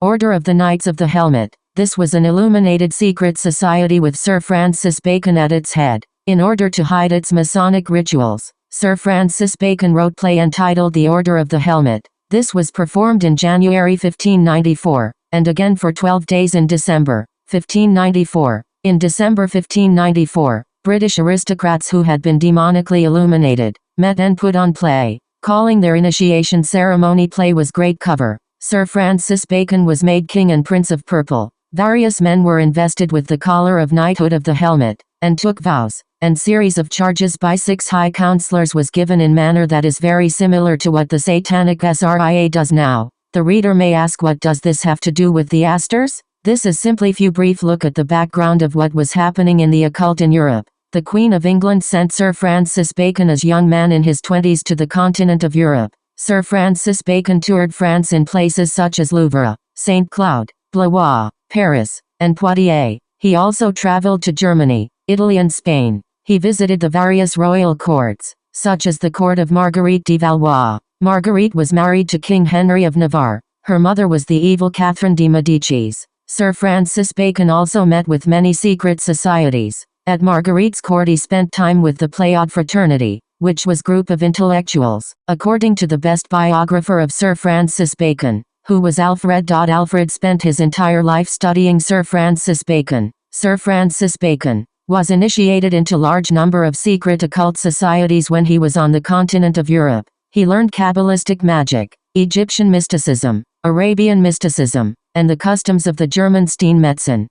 Order of the Knights of the Helmet. This was an illuminated secret society with Sir Francis Bacon at its head. In order to hide its Masonic rituals, Sir Francis Bacon wrote a play entitled The Order of the Helmet. This was performed in January 1594, and again for 12 days in December 1594. In December 1594, British aristocrats who had been demonically illuminated met and put on play. Calling their initiation ceremony play was Great Cover. Sir Francis Bacon was made King and Prince of Purple. Various men were invested with the collar of knighthood of the helmet, and took vows, and series of charges by 6 high counselors was given in manner that is very similar to what the Satanic SRIA does now. The reader may ask, what does this have to do with the Astors? This is simply a brief look at the background of what was happening in the occult in Europe. The Queen of England sent Sir Francis Bacon as young man in his 20s to the continent of Europe. Sir Francis Bacon toured France in places such as Louvre, St. Cloud, Blois, Paris, and Poitiers. He also traveled to Germany, Italy and Spain. He visited the various royal courts, such as the court of Marguerite de Valois. Marguerite was married to King Henry of Navarre. Her mother was the evil Catherine de Medicis. Sir Francis Bacon also met with many secret societies. At Marguerite's court he spent time with the Pleiad fraternity, which was a group of intellectuals. According to the best biographer of Sir Francis Bacon, who was Alfred. Alfred spent his entire life studying Sir Francis Bacon. Sir Francis Bacon was initiated into large number of secret occult societies when he was on the continent of Europe. He learned Kabbalistic magic, Egyptian mysticism, Arabian mysticism, and the customs of the German Steinmetzen.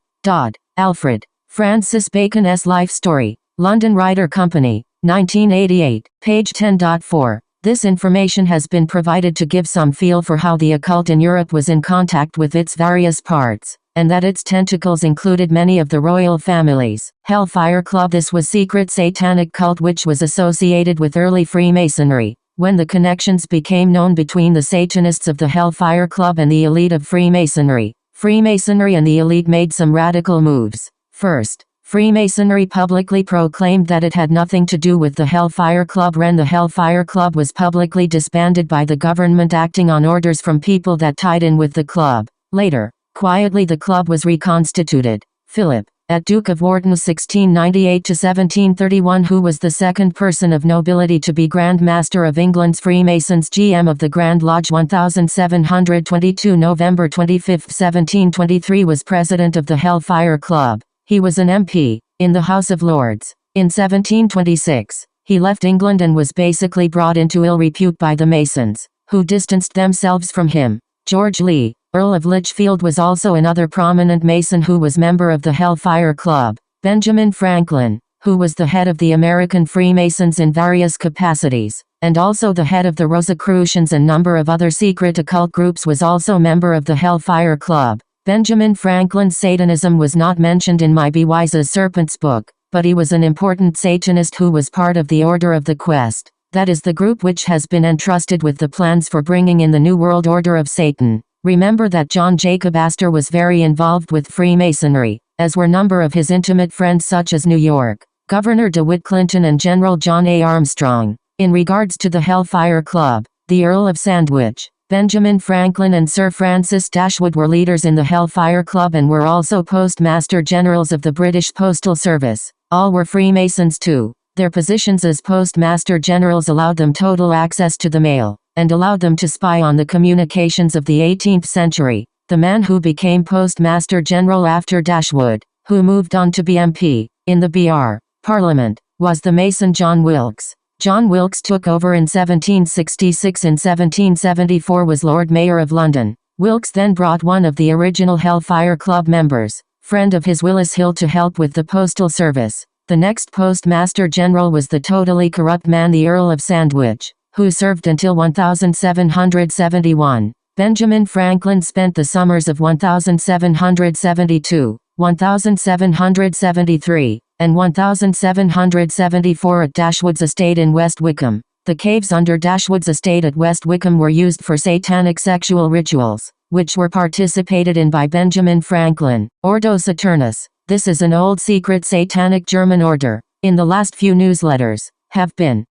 Alfred Francis Bacon's Life Story, London Writer Company, 1988, page 10.4. This information has been provided to give some feel for how the occult in Europe was in contact with its various parts, and that its tentacles included many of the royal families. Hellfire Club. This was secret satanic cult which was associated with early Freemasonry. When the connections became known between the Satanists of the Hellfire Club and the elite of Freemasonry, Freemasonry and the elite made some radical moves. First, Freemasonry publicly proclaimed that it had nothing to do with the Hellfire Club when the Hellfire Club was publicly disbanded by the government acting on orders from people that tied in with the club. Later, quietly the club was reconstituted. Philip, at Duke of Wharton 1698–1731, who was the second person of nobility to be Grand Master of England's Freemasons, GM of the Grand Lodge 1722, November 25, 1723, was president of the Hellfire Club. He was an MP in the House of Lords. In 1726, he left England and was basically brought into ill repute by the Masons, who distanced themselves from him. George Lee, Earl of Lichfield, was also another prominent Mason who was member of the Hellfire Club. Benjamin Franklin, who was the head of the American Freemasons in various capacities, and also the head of the Rosicrucians and number of other secret occult groups, was also member of the Hellfire Club. Benjamin Franklin's Satanism was not mentioned in my B. Wise's Serpent's book, but he was an important Satanist who was part of the Order of the Quest. That is the group which has been entrusted with the plans for bringing in the New World Order of Satan. Remember that John Jacob Astor was very involved with Freemasonry, as were number of his intimate friends such as New York Governor DeWitt Clinton and General John A. Armstrong. In regards to the Hellfire Club, the Earl of Sandwich, Benjamin Franklin and Sir Francis Dashwood were leaders in the Hellfire Club and were also Postmaster Generals of the British Postal Service. All were Freemasons too. Their positions as Postmaster Generals allowed them total access to the mail, and allowed them to spy on the communications of the 18th century. The man who became Postmaster General after Dashwood, who moved on to be MP, in the BR Parliament, was the Mason John Wilkes. John Wilkes took over in 1766 and 1774 was Lord Mayor of London. Wilkes then brought one of the original Hellfire Club members, friend of his Willis Hill, to help with the postal service. The next Postmaster General was the totally corrupt man, the Earl of Sandwich, who served until 1771. Benjamin Franklin spent the summers of 1772, 1773, and 1774 at Dashwood's estate in West Wickham. The caves under Dashwood's estate at West Wickham were used for satanic sexual rituals, which were participated in by Benjamin Franklin. Ordo Saturnus. This is an old secret satanic German order. In the last few newsletters, have been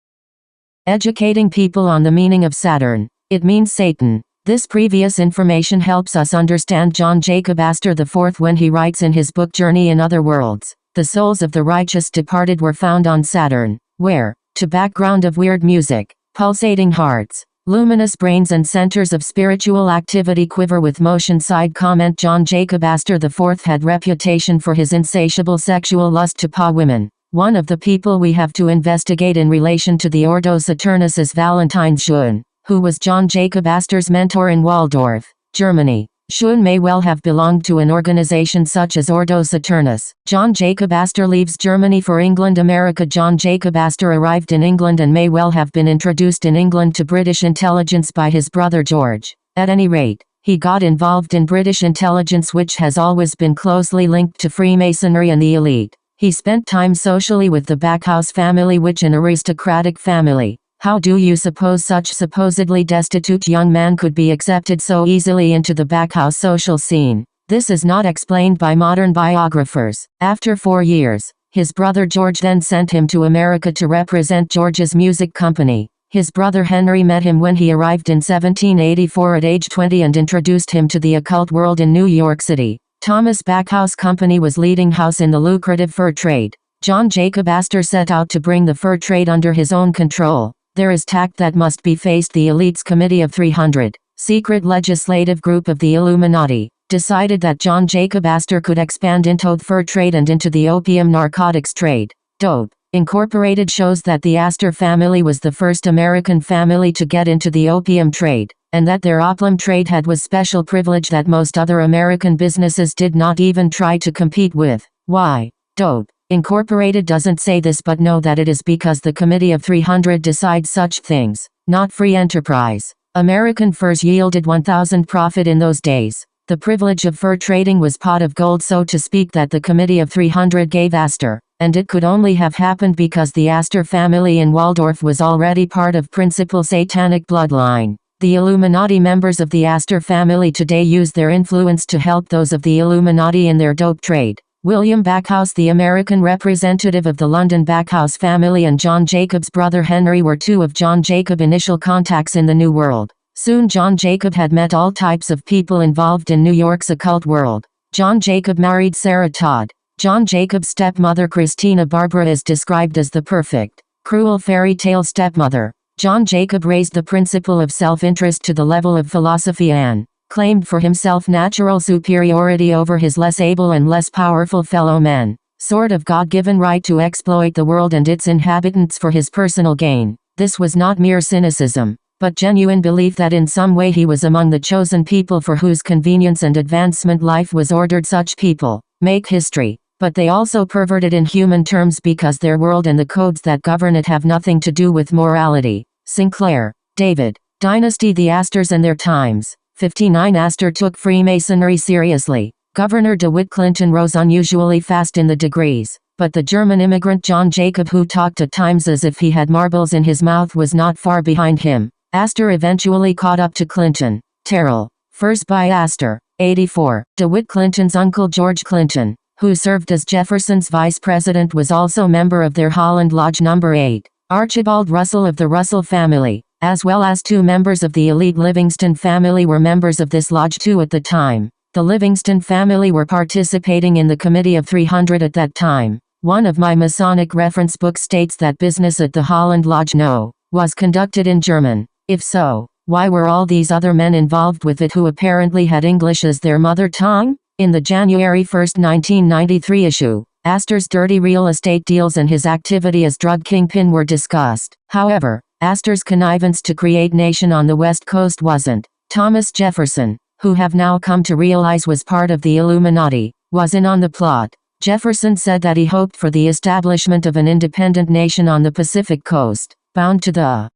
educating people on the meaning of Saturn. It means Satan. This previous information helps us understand John Jacob Astor IV when he writes in his book Journey in Other Worlds, the souls of the righteous departed were found on Saturn, where, to background of weird music, pulsating hearts, luminous brains and centers of spiritual activity quiver with motion. Side comment: John Jacob Astor IV had reputation for his insatiable sexual lust to women. One of the people we have to investigate in relation to the Ordo Saturnus is Valentine Schoen, who was John Jacob Astor's mentor in Waldorf, Germany. Schoen may well have belonged to an organization such as Ordo Saturnus. John Jacob Astor leaves Germany for England, America. John Jacob Astor arrived in England and may well have been introduced in England to British intelligence by his brother George. At any rate, he got involved in British intelligence, which has always been closely linked to Freemasonry and the elite. He spent time socially with the Backhouse family, which an aristocratic family. How do you suppose such supposedly destitute young man could be accepted so easily into the Backhouse social scene? This is not explained by modern biographers. After 4 years, his brother George then sent him to America to represent George's music company. His brother Henry met him when he arrived in 1784 at age 20 and introduced him to the occult world in New York City. Thomas Backhouse Company was leading house in the lucrative fur trade. John Jacob Astor set out to bring the fur trade under his own control. There is tact that must be faced. The elites Committee of 300, secret legislative group of the Illuminati, decided that John Jacob Astor could expand into the fur trade and into the opium narcotics trade. Dope Incorporated shows that the Astor family was the first American family to get into the opium trade, and that their opium trade had was special privilege that most other American businesses did not even try to compete with. Why? Dope Incorporated doesn't say this, but know that it is because the Committee of 300 decides such things, not free enterprise. American furs yielded 1,000 profit in those days. The privilege of fur trading was pot of gold, so to speak, that the Committee of 300 gave Astor, and it could only have happened because the Astor family in Waldorf was already part of principal satanic bloodline. The Illuminati members of the Astor family today use their influence to help those of the Illuminati in their dope trade. William Backhouse, the American representative of the London Backhouse family, and John Jacob's brother Henry were two of John Jacob's initial contacts in the New World. Soon John Jacob had met all types of people involved in New York's occult world. John Jacob married Sarah Todd. John Jacob's stepmother Christina Barbara is described as the perfect, cruel fairy tale stepmother. John Jacob raised the principle of self-interest to the level of philosophy and claimed for himself natural superiority over his less able and less powerful fellow men. sort of God-given right to exploit the world and its inhabitants for his personal gain. This was not mere cynicism, but genuine belief that in some way he was among the chosen people for whose convenience and advancement life was ordered. Such people make history, but they also pervert it in human terms because their world and the codes that govern it have nothing to do with morality. Sinclair, David. Dynasty: The Astors and Their Times. 59. Astor took Freemasonry seriously. Governor DeWitt Clinton rose unusually fast in the degrees, but the German immigrant John Jacob, who talked at times as if he had marbles in his mouth, was not far behind him. Astor eventually caught up to Clinton. Terrell. Furs by Astor. 84. DeWitt Clinton's uncle George Clinton, who served as Jefferson's vice president, was also member of their Holland Lodge No. 8. Archibald Russell of the Russell family, as well as 2 members of the elite Livingston family, were members of this lodge too at the time. The Livingston family were participating in the Committee of 300 at that time. One of my Masonic reference books states that business at the Holland Lodge No. was conducted in German. If so, why were all these other men involved with it who apparently had English as their mother tongue? In the January 1, 1993 issue, Astor's dirty real estate deals and his activity as drug kingpin were discussed. However, Astor's connivance to create nation on the West Coast wasn't. Thomas Jefferson, who have now come to realize was part of the Illuminati, was in on the plot. Jefferson said that he hoped for the establishment of an independent nation on the Pacific coast, bound to the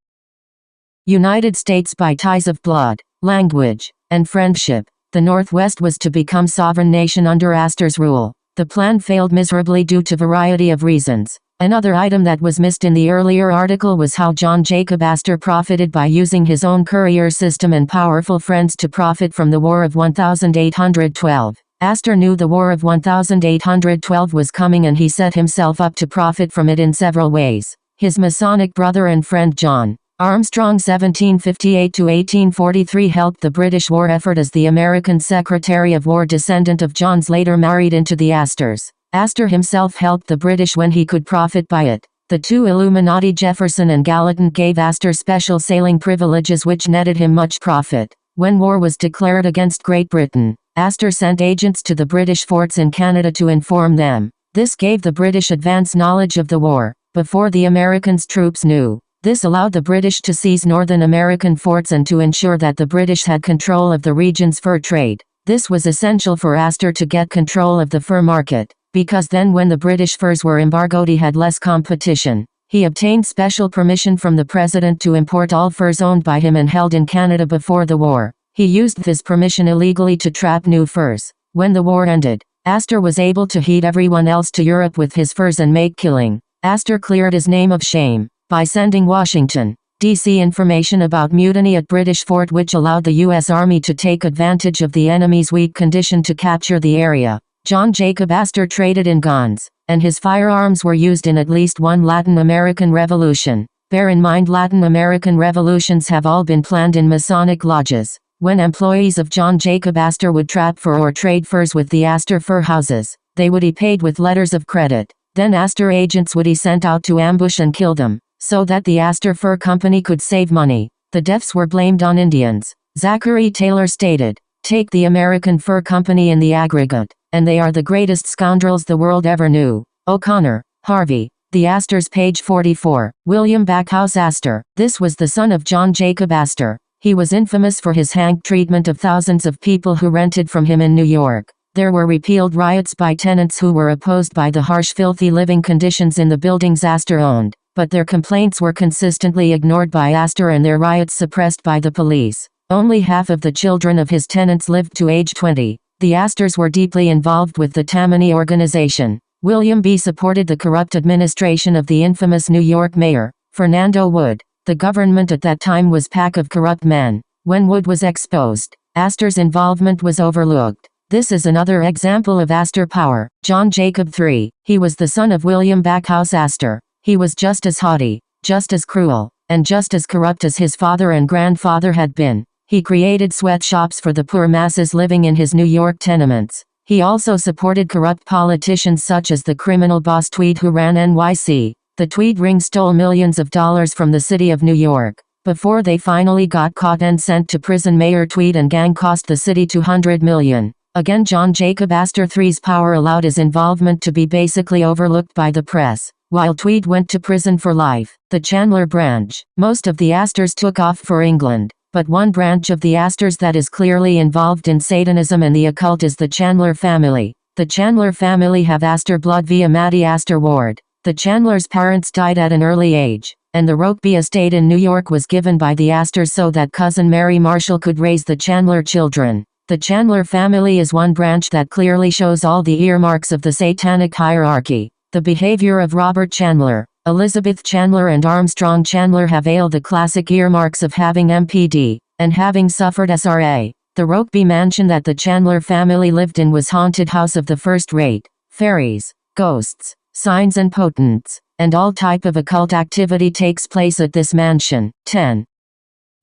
United States by ties of blood, language, and friendship. The Northwest was to become sovereign nation under Astor's rule. The plan failed miserably due to a variety of reasons. Another item that was missed in the earlier article was how John Jacob Astor profited by using his own courier system and powerful friends to profit from the War of 1812. Astor knew the War of 1812 was coming, and he set himself up to profit from it in several ways. His Masonic brother and friend John Armstrong (1758–1843) helped the British war effort as the American Secretary of War. Descendant of John's, later married into the Astors. Astor himself helped the British when he could profit by it. The 2 Illuminati, Jefferson and Gallatin, gave Astor special sailing privileges which netted him much profit. When war was declared against Great Britain, Astor sent agents to the British forts in Canada to inform them. This gave the British advance knowledge of the war, before the Americans' troops knew. This allowed the British to seize northern American forts and to ensure that the British had control of the region's fur trade. This was essential for Astor to get control of the fur market, because then when the British furs were embargoed he had less competition. He obtained special permission from the president to import all furs owned by him and held in Canada before the war. He used this permission illegally to trap new furs. When the war ended, Astor was able to heat everyone else to Europe with his furs and make killing. Astor cleared his name of shame by sending Washington, D.C. information about mutiny at British fort, which allowed the U.S. Army to take advantage of the enemy's weak condition to capture the area. John Jacob Astor traded in guns, and his firearms were used in at least one Latin American revolution. Bear in mind, Latin American revolutions have all been planned in Masonic lodges. When employees of John Jacob Astor would trap fur or trade furs with the Astor fur houses, they would be paid with letters of credit. Then Astor agents would be sent out to ambush and kill them, so that the Astor Fur Company could save money. The deaths were blamed on Indians. Zachary Taylor stated, "Take the American Fur Company in the aggregate, and they are the greatest scoundrels the world ever knew." O'Connor, Harvey. The Astors, page 44. William Backhouse Astor. This was the son of John Jacob Astor. He was infamous for his hank treatment of thousands of people who rented from him in New York. There were repealed riots by tenants who were opposed by the harsh, filthy living conditions in the buildings Astor owned, but their complaints were consistently ignored by Astor and their riots suppressed by the police. Only half of the children of his tenants lived to age 20. The Astors were deeply involved with the Tammany organization. William B. supported the corrupt administration of the infamous New York mayor, Fernando Wood. The government at that time was a pack of corrupt men. When Wood was exposed, Astor's involvement was overlooked. This is another example of Astor power. John Jacob III. He was the son of William Backhouse Astor. He was just as haughty, just as cruel, and just as corrupt as his father and grandfather had been. He created sweatshops for the poor masses living in his New York tenements. He also supported corrupt politicians such as the criminal boss Tweed, who ran NYC. The Tweed ring stole millions of dollars from the city of New York. Before they finally got caught and sent to prison, Mayor Tweed and gang cost the city $200 million. Again, John Jacob Astor III's power allowed his involvement to be basically overlooked by the press, while Tweed went to prison for life. The Chandler branch. Most of the Astors took off for England, but one branch of the Astors that is clearly involved in Satanism and the occult is the Chandler family. The Chandler family have Astor blood via Mattie Astor Ward. The Chandlers' parents died at an early age, and the Rokeby estate in New York was given by the Astors so that cousin Mary Marshall could raise the Chandler children. The Chandler family is one branch that clearly shows all the earmarks of the satanic hierarchy. The behavior of Robert Chandler, Elizabeth Chandler and Armstrong Chandler have all the classic earmarks of having MPD, and having suffered SRA. The Rokeby mansion that the Chandler family lived in was haunted house of the first rate. Fairies, ghosts, signs and potents, and all type of occult activity takes place at this mansion. 10.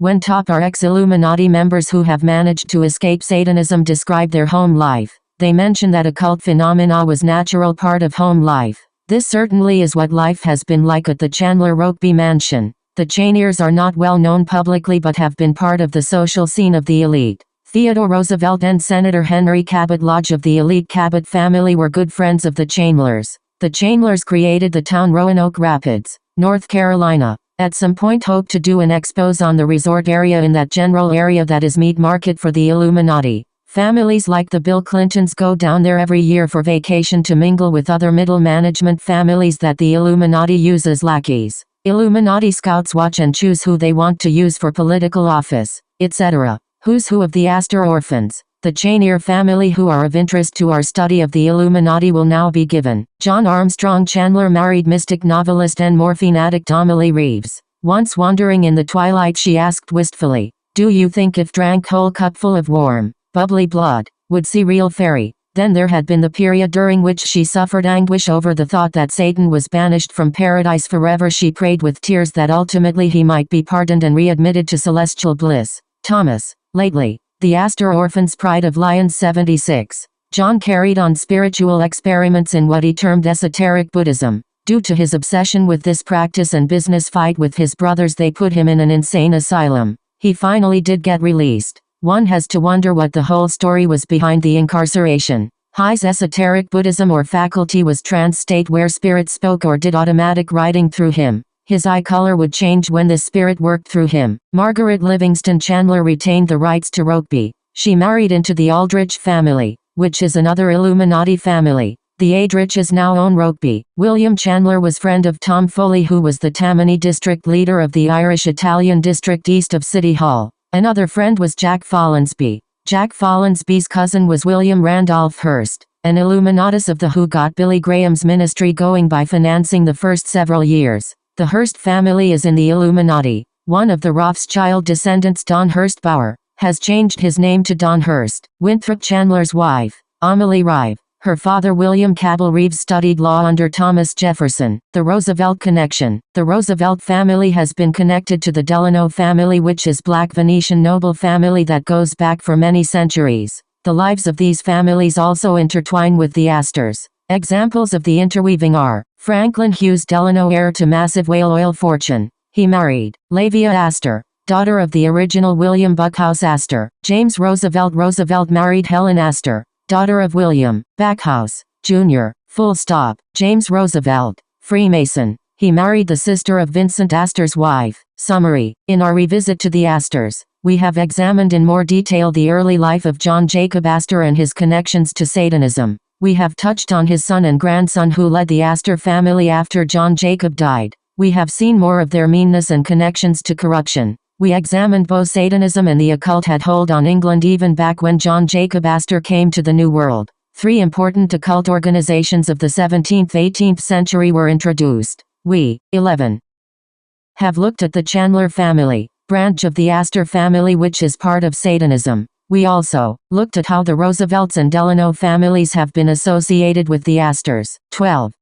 When top are ex-Illuminati members who have managed to escape Satanism describe their home life, they mention that occult phenomena was natural part of home life. This certainly is what life has been like at the Chandler Rokeby mansion. The Cheniers are not well known publicly but have been part of the social scene of the elite. Theodore Roosevelt and Senator Henry Cabot Lodge of the elite Cabot family were good friends of the Chandlers. The Chandlers created the town Roanoke Rapids, North Carolina. At some point hoped to do an expose on the resort area in that general area that is meat market for the Illuminati. Families like the Bill Clintons go down there every year for vacation to mingle with other middle management families that the Illuminati use as lackeys. Illuminati scouts watch and choose who they want to use for political office, etc. Who's who of the Astor orphans. The Chenier family who are of interest to our study of the Illuminati will now be given. John Armstrong Chandler married mystic novelist and morphine addict Amelie Reeves. Once wandering in the twilight she asked wistfully, "Do you think if drank whole cupful of warm, bubbly blood, would see real fairy?" Then there had been the period during which she suffered anguish over the thought that Satan was banished from paradise forever. She prayed with tears that ultimately he might be pardoned and readmitted to celestial bliss. Thomas, lately. The Astor Orphans Pride of Lions 76. John carried on spiritual experiments in what he termed esoteric Buddhism. Due to his obsession with this practice and business fight with his brothers, they put him in an insane asylum. He finally did get released. One has to wonder what the whole story was behind the incarceration. His esoteric Buddhism or faculty was trance state where spirit spoke or did automatic writing through him. His eye color would change when the spirit worked through him. Margaret Livingston Chandler retained the rights to Rokeby. She married into the Aldrich family, which is another Illuminati family. The Aldriches now own Rokeby. William Chandler was friend of Tom Foley, who was the Tammany district leader of the Irish-Italian district east of City Hall. Another friend was Jack Follansbee. Jack Follansbee's cousin was William Randolph Hearst, an Illuminatus of the who got Billy Graham's ministry going by financing the first several years. The Hearst family is in the Illuminati. One of the Rothschild descendants, Don Hearst Bauer, has changed his name to Don Hearst. Winthrop Chandler's wife, Amelie Rive. Her father William Cabell Reeves studied law under Thomas Jefferson. The Roosevelt connection. The Roosevelt family has been connected to the Delano family, which is black Venetian noble family that goes back for many centuries. The lives of these families also intertwine with the Astors. Examples of the interweaving are Franklin Hughes Delano, heir to massive whale oil fortune. He married Lavia Astor, daughter of the original William Buckhouse Astor. James Roosevelt married Helen Astor, daughter of William Backhouse, Jr. Full stop. James Roosevelt, Freemason. He married the sister of Vincent Astor's wife. Summary. In our revisit to the Astors, we have examined in more detail the early life of John Jacob Astor and his connections to Satanism. We have touched on his son and grandson who led the Astor family after John Jacob died. We have seen more of their meanness and connections to corruption. We examined both Satanism and the occult had hold on England even back when John Jacob Astor came to the New World. Three important occult organizations of the 17th-18th century were introduced. We, 11, have looked at the Chandler family, branch of the Astor family which is part of Satanism. We also looked at how the Roosevelts and Delano families have been associated with the Astors. 12.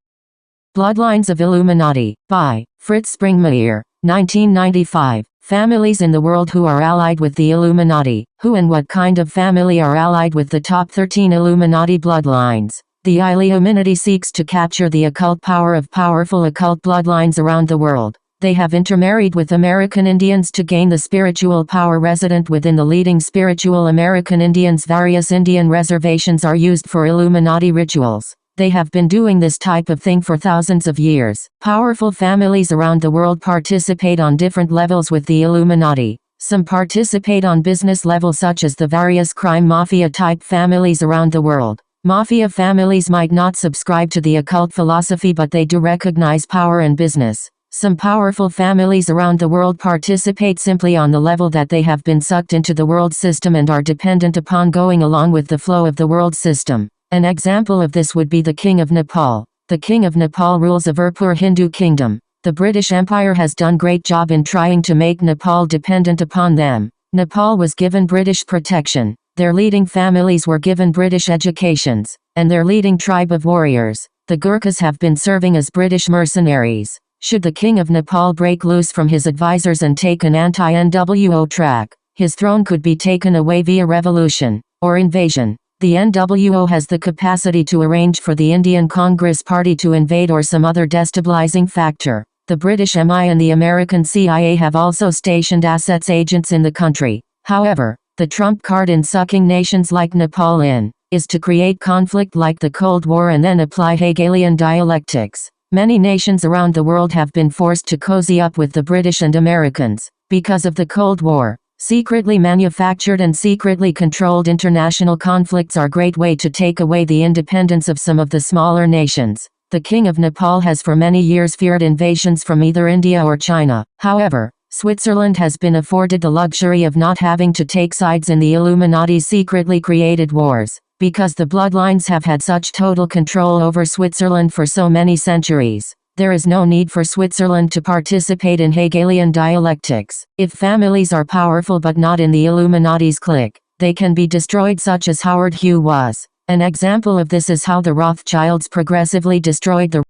Bloodlines of Illuminati, by Fritz Springmeier, 1995. Families in the world who are allied with the Illuminati. Who and what kind of family are allied with the top 13 Illuminati bloodlines? The Illuminati seeks to capture the occult power of powerful occult bloodlines around the world. They have intermarried with American Indians to gain the spiritual power resident within the leading spiritual American Indians. Various Indian reservations are used for Illuminati rituals. They have been doing this type of thing for thousands of years. Powerful families around the world participate on different levels with the Illuminati. Some participate on business level, such as the various crime mafia type families around the world. Mafia families might not subscribe to the occult philosophy, but they do recognize power and business. Some powerful families around the world participate simply on the level that they have been sucked into the world system and are dependent upon going along with the flow of the world system. An example of this would be the King of Nepal. The King of Nepal rules a Virpur Hindu kingdom. The British Empire has done great job in trying to make Nepal dependent upon them. Nepal was given British protection. Their leading families were given British educations, and their leading tribe of warriors, the Gurkhas, have been serving as British mercenaries. Should the King of Nepal break loose from his advisors and take an anti-NWO track, his throne could be taken away via revolution or invasion. The NWO has the capacity to arrange for the Indian Congress Party to invade or some other destabilizing factor. The British MI and the American CIA have also stationed assets agents in the country. However, the trump card in sucking nations like Nepal in is to create conflict like the Cold War and then apply Hegelian dialectics. Many nations around the world have been forced to cozy up with the British and Americans because of the Cold War. Secretly manufactured and secretly controlled international conflicts are a great way to take away the independence of some of the smaller nations. The King of Nepal has for many years feared invasions from either India or China. However, Switzerland has been afforded the luxury of not having to take sides in the Illuminati's secretly created wars, because the Bloodlines have had such total control over Switzerland for so many centuries. There is no need for Switzerland to participate in Hegelian dialectics. If families are powerful but not in the Illuminati's clique, they can be destroyed, such as Howard Hughes was. An example of this is how the Rothschilds progressively destroyed the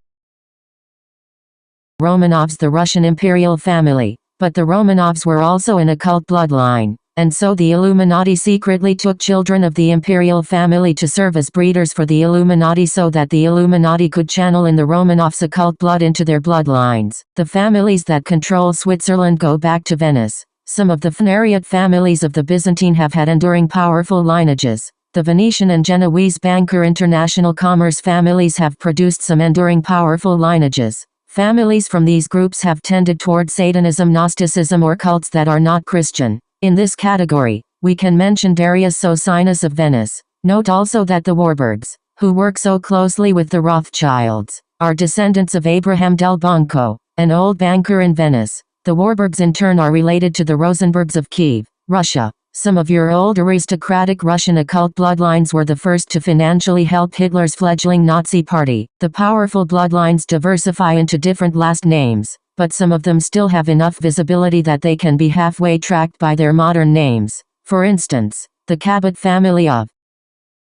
Romanovs, the Russian imperial family. But the Romanovs were also an occult bloodline, and so the Illuminati secretly took children of the imperial family to serve as breeders for the Illuminati so that the Illuminati could channel in the Romanovs' occult blood into their bloodlines. The families that control Switzerland go back to Venice. Some of the Phanariot families of the Byzantine have had enduring powerful lineages. The Venetian and Genoese banker international commerce families have produced some enduring powerful lineages. Families from these groups have tended toward Satanism, Gnosticism, or cults that are not Christian. In this category, we can mention Darius Socinus of Venice. Note also that the Warburgs, who work so closely with the Rothschilds, are descendants of Abraham del Banco, an old banker in Venice. The Warburgs in turn are related to the Rosenbergs of Kiev, Russia. Some of your old aristocratic Russian occult bloodlines were the first to financially help Hitler's fledgling Nazi party. The powerful bloodlines diversify into different last names, but some of them still have enough visibility that they can be halfway tracked by their modern names. For instance, the Cabot family of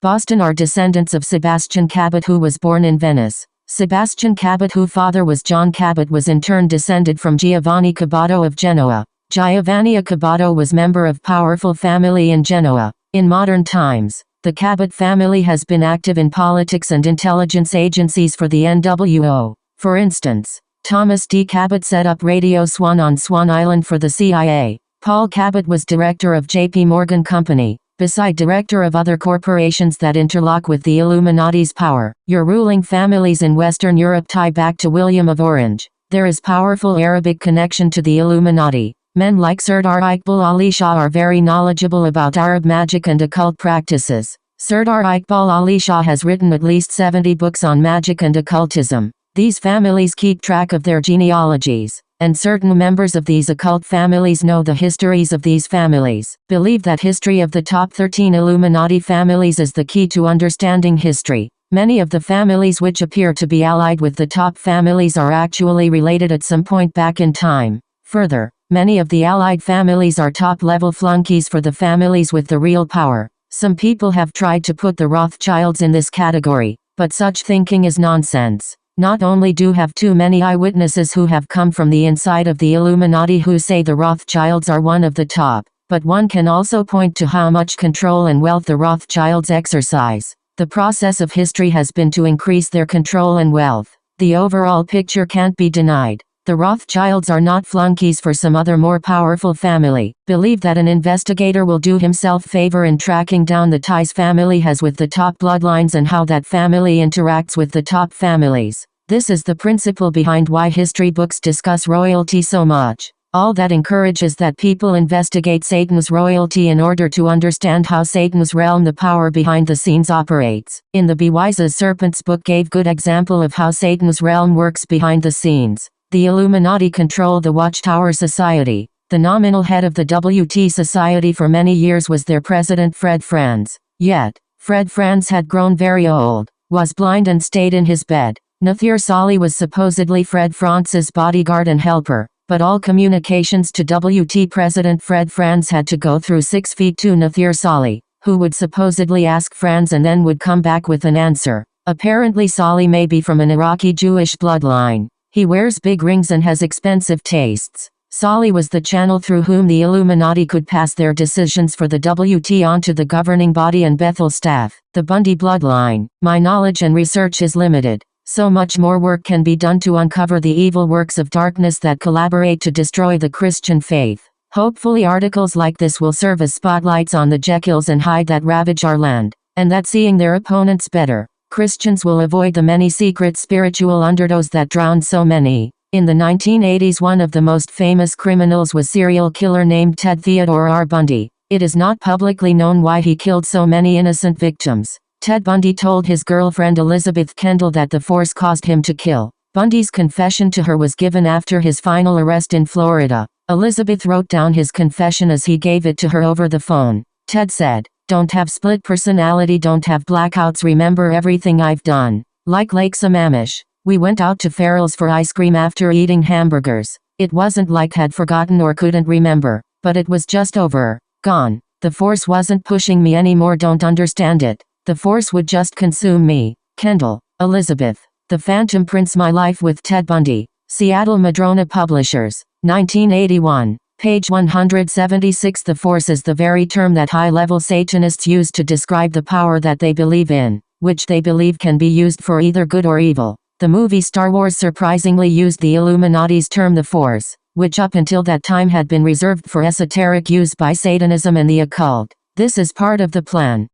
Boston are descendants of Sebastian Cabot, who was born in Venice. Sebastian Cabot, whose father was John Cabot, was in turn descended from Giovanni Caboto of Genoa. Giovanni Caboto was member of powerful family in Genoa. In modern times, the Cabot family has been active in politics and intelligence agencies for the NWO. For instance, Thomas D. Cabot set up Radio Swan on Swan Island for the CIA. Paul Cabot was director of J.P. Morgan Company, beside director of other corporations that interlock with the Illuminati's power. Your ruling families in Western Europe tie back to William of Orange. There is powerful Arabic connection to the Illuminati. Men like Serdar Iqbal Ali Shah are very knowledgeable about Arab magic and occult practices. Serdar Iqbal Ali Shah has written at least 70 books on magic and occultism. These families keep track of their genealogies, and certain members of these occult families know the histories of these families. Believe that history of the top 13 Illuminati families is the key to understanding history. Many of the families which appear to be allied with the top families are actually related at some point back in time. Further, many of the allied families are top-level flunkies for the families with the real power. Some people have tried to put the Rothschilds in this category, but such thinking is nonsense. Not only do have too many eyewitnesses who have come from the inside of the Illuminati who say the Rothschilds are one of the top, but one can also point to how much control and wealth the Rothschilds exercise. The process of history has been to increase their control and wealth. The overall picture can't be denied. The Rothschilds are not flunkies for some other more powerful family. Believe that an investigator will do himself favor in tracking down the ties family has with the top bloodlines and how that family interacts with the top families. This is the principle behind why history books discuss royalty so much. All that encourages that people investigate Satan's royalty in order to understand how Satan's realm, the power behind the scenes, operates. In the Be Wise as Serpents book gave good example of how Satan's realm works behind the scenes. The Illuminati control the Watchtower Society. The nominal head of the WT Society for many years was their president Fred Franz. Yet, Fred Franz had grown very old, was blind and stayed in his bed. Nathalie was supposedly Fred Franz's bodyguard and helper, but all communications to WT President Fred Franz had to go through 6 feet 2 Nathalie, who would supposedly ask Franz and then would come back with an answer. Apparently Sali may be from an Iraqi Jewish bloodline. He wears big rings and has expensive tastes. Sali was the channel through whom the Illuminati could pass their decisions for the WT on to the governing body and Bethel staff. The Bundy bloodline. My knowledge and research is limited. So much more work can be done to uncover the evil works of darkness that collaborate to destroy the Christian faith. Hopefully articles like this will serve as spotlights on the Jekylls and Hyde that ravage our land, and that seeing their opponents better, Christians will avoid the many secret spiritual undertows that drowned so many. In the 1980s, one of the most famous criminals was serial killer named Ted Theodore R. Bundy. It is not publicly known why he killed so many innocent victims. Ted Bundy told his girlfriend Elizabeth Kendall that the force caused him to kill. Bundy's confession to her was given after his final arrest in Florida. Elizabeth wrote down his confession as he gave it to her over the phone. Ted said, "Don't have split personality, don't have blackouts, remember everything I've done. Like Lake Sammamish. We went out to Farrell's for ice cream after eating hamburgers. It wasn't like had forgotten or couldn't remember, but it was just over, gone. The force wasn't pushing me anymore, don't understand it. The force would just consume me." Kendall, Elizabeth. The Phantom Prince, My Life with Ted Bundy. Seattle Madrona Publishers. 1981. Page 176. The force is the very term that high-level Satanists use to describe the power that they believe in, which they believe can be used for either good or evil. The movie Star Wars surprisingly used the Illuminati's term the Force, which up until that time had been reserved for esoteric use by Satanism and the occult. This is part of the plan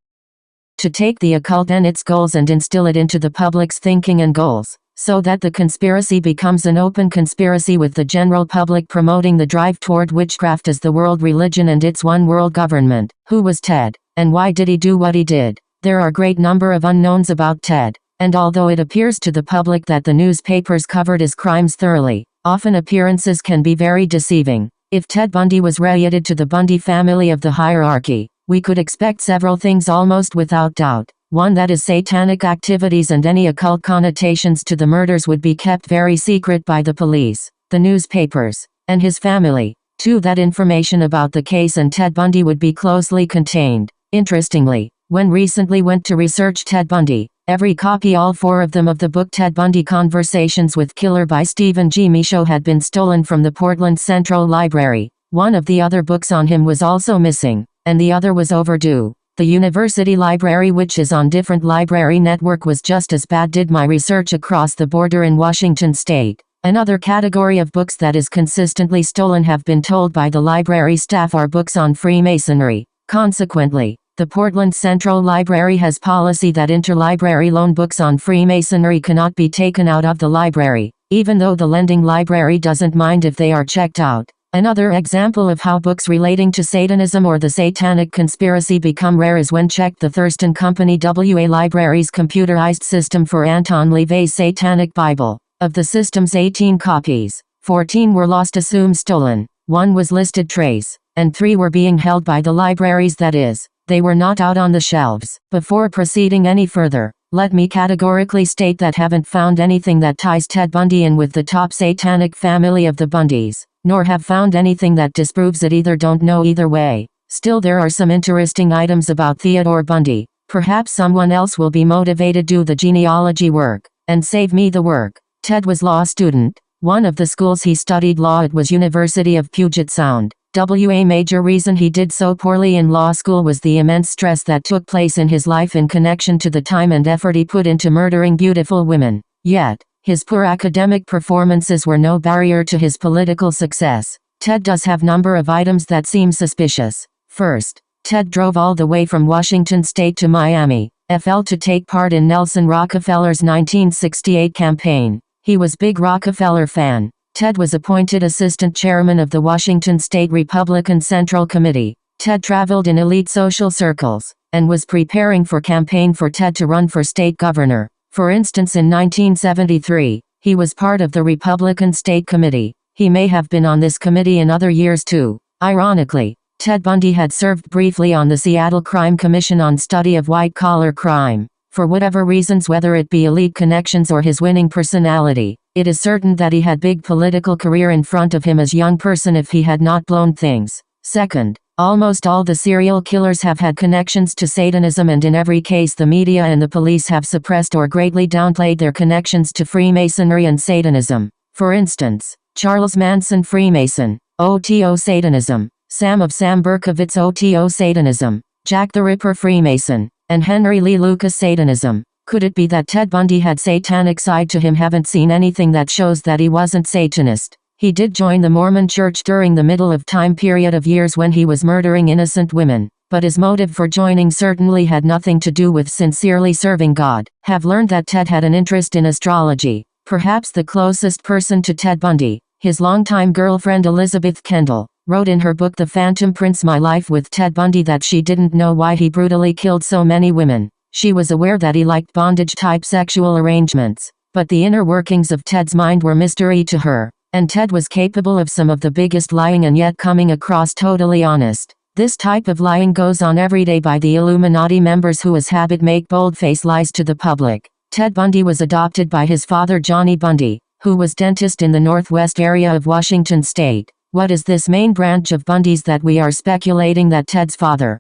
to take the occult and its goals and instill it into the public's thinking and goals, so that the conspiracy becomes an open conspiracy with the general public promoting the drive toward witchcraft as the world religion and its one world government. Who was Ted, and why did he do what he did? There are a great number of unknowns about Ted, and although it appears to the public that the newspapers covered his crimes thoroughly, often appearances can be very deceiving. If Ted Bundy was related to the Bundy family of the hierarchy, we could expect several things almost without doubt. One, that his satanic activities and any occult connotations to the murders would be kept very secret by the police, the newspapers, and his family. 2, that information about the case and Ted Bundy would be closely contained. Interestingly, when recently went to research Ted Bundy, every copy, all 4 of them, of the book Ted Bundy Conversations with Killer by Stephen G. Michaud had been stolen from the Portland Central Library. One of the other books on him was also missing, and the other was overdue. The university library, which is on different library network, was just as bad. Did my research across the border in Washington state. Another category of books that is consistently stolen, have been told by the library staff, are books on Freemasonry. Consequently, the Portland Central Library has policy that interlibrary loan books on Freemasonry cannot be taken out of the library, even though the lending library doesn't mind if they are checked out. Another example of how books relating to Satanism or the satanic conspiracy become rare is when checked the Thurston Company WA Library's computerized system for Anton LaVey's Satanic Bible. Of the system's 18 copies, 14 were lost, assumed stolen, 1 was listed trace, and 3 were being held by the libraries, that is, they were not out on the shelves. Before proceeding any further, let me categorically state that haven't found anything that ties Ted Bundy in with the top satanic family of the Bundys, nor have found anything that disproves it either. Don't know either way. Still, there are some interesting items about Theodore Bundy. Perhaps someone else will be motivated to do the genealogy work, and save me the work. Ted was law student. One of the schools he studied law at was University of Puget Sound. A major reason he did so poorly in law school was the immense stress that took place in his life in connection to the time and effort he put into murdering beautiful women. Yet, His poor academic performances were no barrier to his political success. Ted does have number of items that seem suspicious. First, Ted drove all the way from Washington State to Miami, FL to take part in Nelson Rockefeller's 1968 campaign. He was big Rockefeller fan. Ted was appointed assistant chairman of the Washington State Republican Central Committee. Ted traveled in elite social circles, and was preparing for campaign for Ted to run for state governor. For instance, in 1973, he was part of the Republican State Committee. He may have been on this committee in other years too. Ironically, Ted Bundy had served briefly on the Seattle Crime Commission on study of white-collar crime. For whatever reasons, whether it be elite connections or his winning personality, it is certain that he had big political career in front of him as young person if he had not blown things. Second, almost all the serial killers have had connections to Satanism, and in every case the media and the police have suppressed or greatly downplayed their connections to Freemasonry and Satanism. For instance, Charles Manson Freemason, OTO Satanism, Sam of Sam Berkowitz OTO Satanism, Jack the Ripper Freemason, and Henry Lee Lucas Satanism. Could it be that Ted Bundy had satanic side to him? Haven't seen anything that shows that he wasn't Satanist. He did join the Mormon Church during the middle of time period of years when he was murdering innocent women, but his motive for joining certainly had nothing to do with sincerely serving God. Have learned that Ted had an interest in astrology. Perhaps the closest person to Ted Bundy, his longtime girlfriend Elizabeth Kendall, wrote in her book The Phantom Prince: My Life with Ted Bundy that she didn't know why he brutally killed so many women. She was aware that he liked bondage-type sexual arrangements, but the inner workings of Ted's mind were mystery to her, and Ted was capable of some of the biggest lying and yet coming across totally honest. This type of lying goes on every day by the Illuminati members who as habit make bold-faced lies to the public. Ted Bundy was adopted by his father Johnny Bundy, who was dentist in the northwest area of Washington State. What is this main branch of Bundys that we are speculating that Ted's father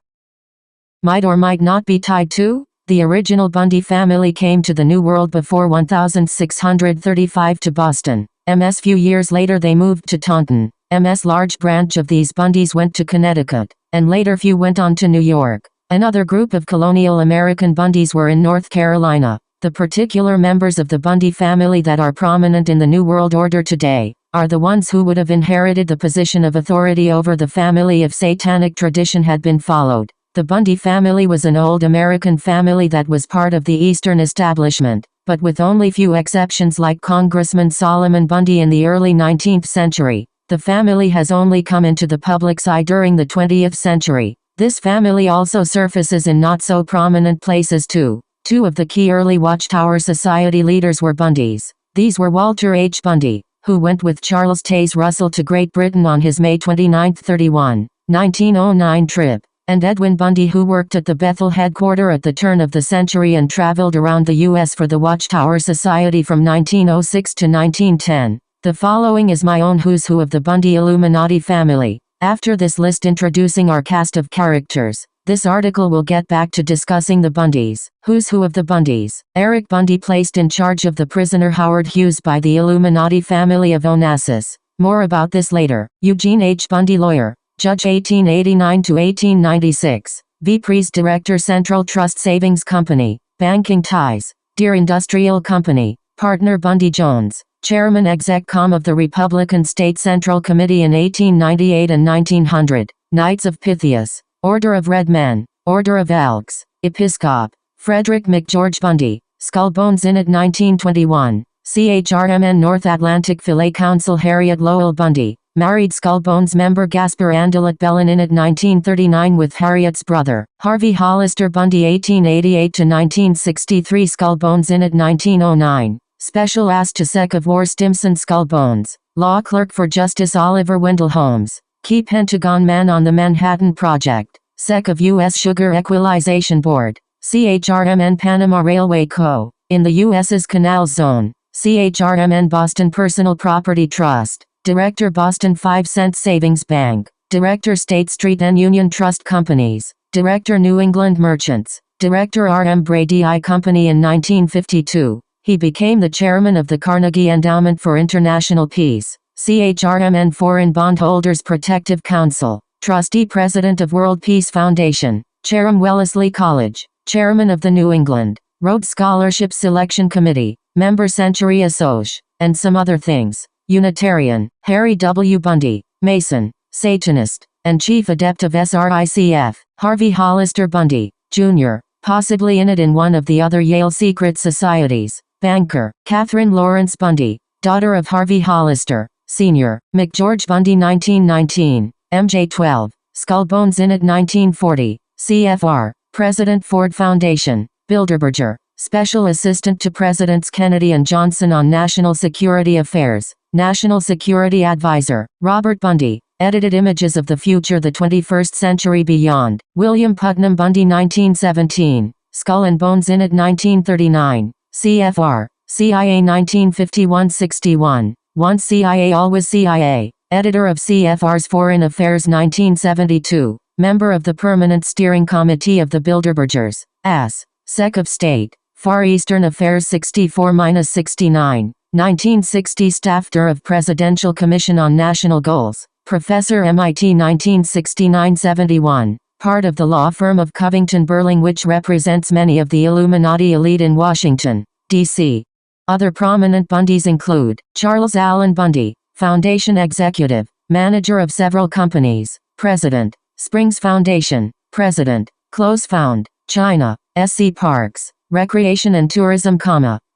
might or might not be tied to? The original Bundy family came to the New World before 1635 to Boston. MS. Few years later they moved to Taunton. MS. Large branch of these Bundys went to Connecticut, and later few went on to New York. Another group of colonial American Bundys were in North Carolina. The particular members of the Bundy family that are prominent in the New World Order today are the ones who would have inherited the position of authority over the family if satanic tradition had been followed. The Bundy family was an old American family that was part of the Eastern establishment, but with only few exceptions like Congressman Solomon Bundy in the early 19th century. The family has only come into the public's eye during the 20th century. This family also surfaces in not so prominent places too. Two of the key early Watchtower Society leaders were Bundys. These were Walter H. Bundy, who went with Charles Taze Russell to Great Britain on his May 29, 1909 trip, and Edwin Bundy, who worked at the Bethel headquarters at the turn of the century and traveled around the U.S. for the Watchtower Society from 1906 to 1910. The following is my own who's who of the Bundy Illuminati family. After this list introducing our cast of characters, this article will get back to discussing the Bundys. Who's who of the Bundys. Eric Bundy placed in charge of the prisoner Howard Hughes by the Illuminati family of Onassis. More about this later. Eugene H. Bundy, lawyer, Judge 1889 to 1896. V. Priest, Director, Central Trust Savings Company, banking ties. Deere Industrial Company. Partner Bundy Jones, Chairman Exec Com of the Republican State Central Committee in 1898 and 1900. Knights of Pythias. Order of Red Men, Order of Elks, Episcop, Frederick McGeorge Bundy, Skullbones Inn at 1921, CHRMN North Atlantic Filet Council Harriet Lowell Bundy, married Skullbones member Gaspar Andelet Bellin Inn at 1939 with Harriet's brother, Harvey Hollister Bundy 1888 to 1963 Skullbones Inn at 1909, Special Ass to Sec of War Stimson Skullbones, Law Clerk for Justice Oliver Wendell Holmes, Key Pentagon Man on the Manhattan Project, Sec of U.S. Sugar Equalization Board, CHRMN Panama Railway Co., in the U.S.'s Canal Zone, CHRMN Boston Personal Property Trust, Director Boston 5 Cent Savings Bank, Director State Street and Union Trust Companies, Director New England Merchants, Director R.M. Brady I Company in 1952. He became the chairman of the Carnegie Endowment for International Peace. CHRMN Foreign Bondholders Protective Council, Trustee President of World Peace Foundation, Chatham Wellesley College, Chairman of the New England Rhodes Scholarship Selection Committee, member Century Assoc, and some other things. Unitarian, Harry W. Bundy, Mason, Satanist, and Chief Adept of SRICF, Harvey Hollister Bundy, Jr., possibly in one of the other Yale secret societies. Banker, Catherine Lawrence Bundy, daughter of Harvey Hollister, Sr., McGeorge Bundy 1919, MJ12, Skullbones in it 1940, CFR, President Ford Foundation, Bilderberger, Special Assistant to Presidents Kennedy and Johnson on National Security Affairs, National Security Advisor, Robert Bundy, edited Images of the Future the 21st Century Beyond, William Putnam Bundy 1917, Skull and Bones in it 1939, CFR, CIA 1951-61, Once CIA Always CIA, editor of CFR's Foreign Affairs 1972, member of the Permanent Steering Committee of the Bilderbergers, AS, Sec of State, Far Eastern Affairs 64-69, 1960 Staffder of Presidential Commission on National Goals, Professor MIT 1969-71, part of the law firm of Covington Burling which represents many of the Illuminati elite in Washington, D.C. Other prominent Bundys include Charles Allen Bundy, Foundation Executive, Manager of several companies, President, Springs Foundation, President, Close Found, China, SC Parks, Recreation and Tourism,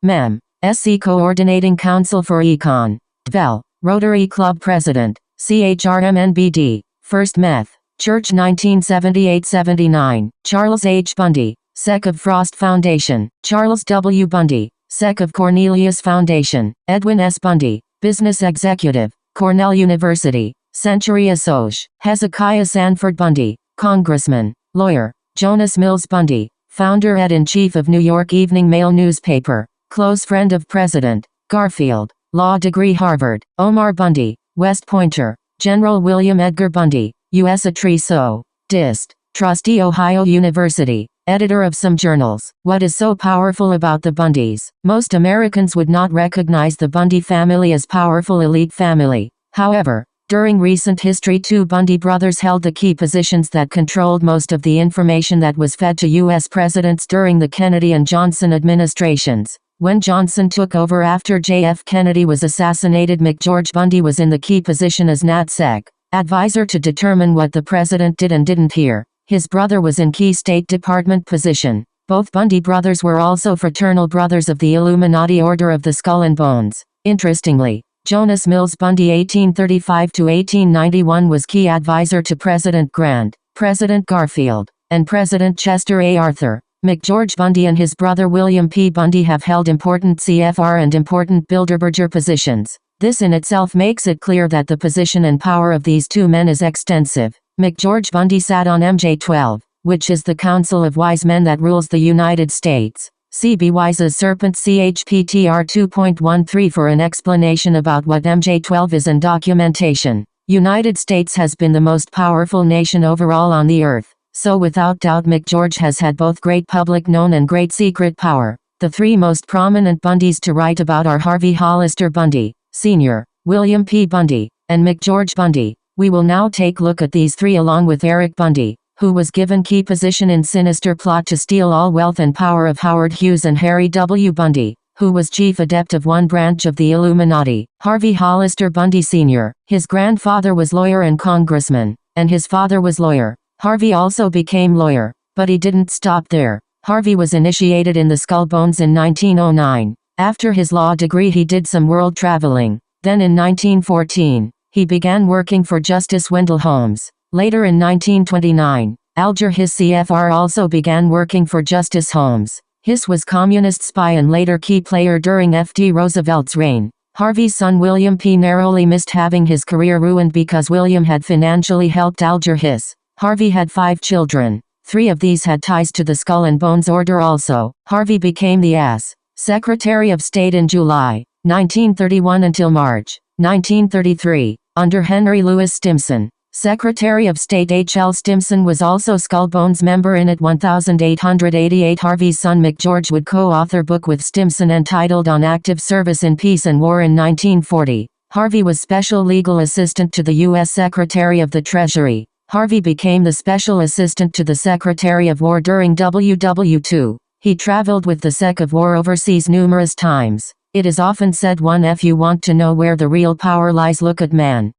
MEM, SC Coordinating Council for Econ, Bell, Rotary Club President, CHRMNBD, First Meth, Church 1978-79, Charles H. Bundy, Sec of Frost Foundation, Charles W. Bundy, Sec of Cornelius Foundation, Edwin S. Bundy, Business Executive, Cornell University, Century Assoc, Hezekiah Sanford Bundy, Congressman, Lawyer, Jonas Mills Bundy, Founder Ed-in-Chief of New York Evening Mail newspaper, Close friend of President, Garfield, Law degree Harvard, Omar Bundy, West Pointer, General William Edgar Bundy, U.S. Attorney Dist, Trustee Ohio University, editor of some journals. What is so powerful about the Bundys? Most Americans would not recognize the Bundy family as powerful elite family. However, during recent history, two Bundy brothers held the key positions that controlled most of the information that was fed to U.S. presidents during the Kennedy and Johnson administrations. When Johnson took over after J.F. Kennedy was assassinated, McGeorge Bundy was in the key position as NatSec, advisor to determine what the president did and didn't hear. His brother was in key State Department position. Both Bundy brothers were also fraternal brothers of the Illuminati Order of the Skull and Bones. Interestingly, Jonas Mills Bundy 1835-1891 was key advisor to President Grant, President Garfield, and President Chester A. Arthur. McGeorge Bundy and his brother William P. Bundy have held important CFR and important Bilderberger positions. This in itself makes it clear that the position and power of these two men is extensive. McGeorge Bundy sat on MJ12, which is the Council of Wise Men that rules the United States. C.B. Wise's Serpent CHPTR 2.13 for an explanation about what MJ12 is and documentation. United States has been the most powerful nation overall on the earth. So without doubt McGeorge has had both great public known and great secret power. The three most prominent Bundys to write about are Harvey Hollister Bundy, Sr., William P. Bundy, and McGeorge Bundy. We will now take a look at these three along with Eric Bundy, who was given key position in sinister plot to steal all wealth and power of Howard Hughes, and Harry W. Bundy, who was chief adept of one branch of the Illuminati. Harvey Hollister Bundy Sr., his grandfather was lawyer and congressman, and his father was lawyer. Harvey also became lawyer, but he didn't stop there. Harvey was initiated in the Skull Bones in 1909. After his law degree he did some world traveling. Then in 1914, he began working for Justice Wendell Holmes. Later in 1929, Alger Hiss CFR also began working for Justice Holmes. Hiss was communist spy and later key player during F.D. Roosevelt's reign. Harvey's son William P. narrowly missed having his career ruined because William had financially helped Alger Hiss. Harvey had 5 children. 3 of these had ties to the Skull and Bones Order also. Harvey became the AS. Secretary of State in July 1931 until March 1933, under Henry Louis Stimson. Secretary of State H.L. Stimson was also Skull Bones member in it 1888. Harvey's son McGeorge would co-author book with Stimson entitled On Active Service in Peace and War in 1940. Harvey was special legal assistant to the U.S. Secretary of the Treasury. Harvey became the special assistant to the Secretary of War during WW2. He traveled with the sec of war overseas numerous times. It is often said if you want to know where the real power lies, look at man.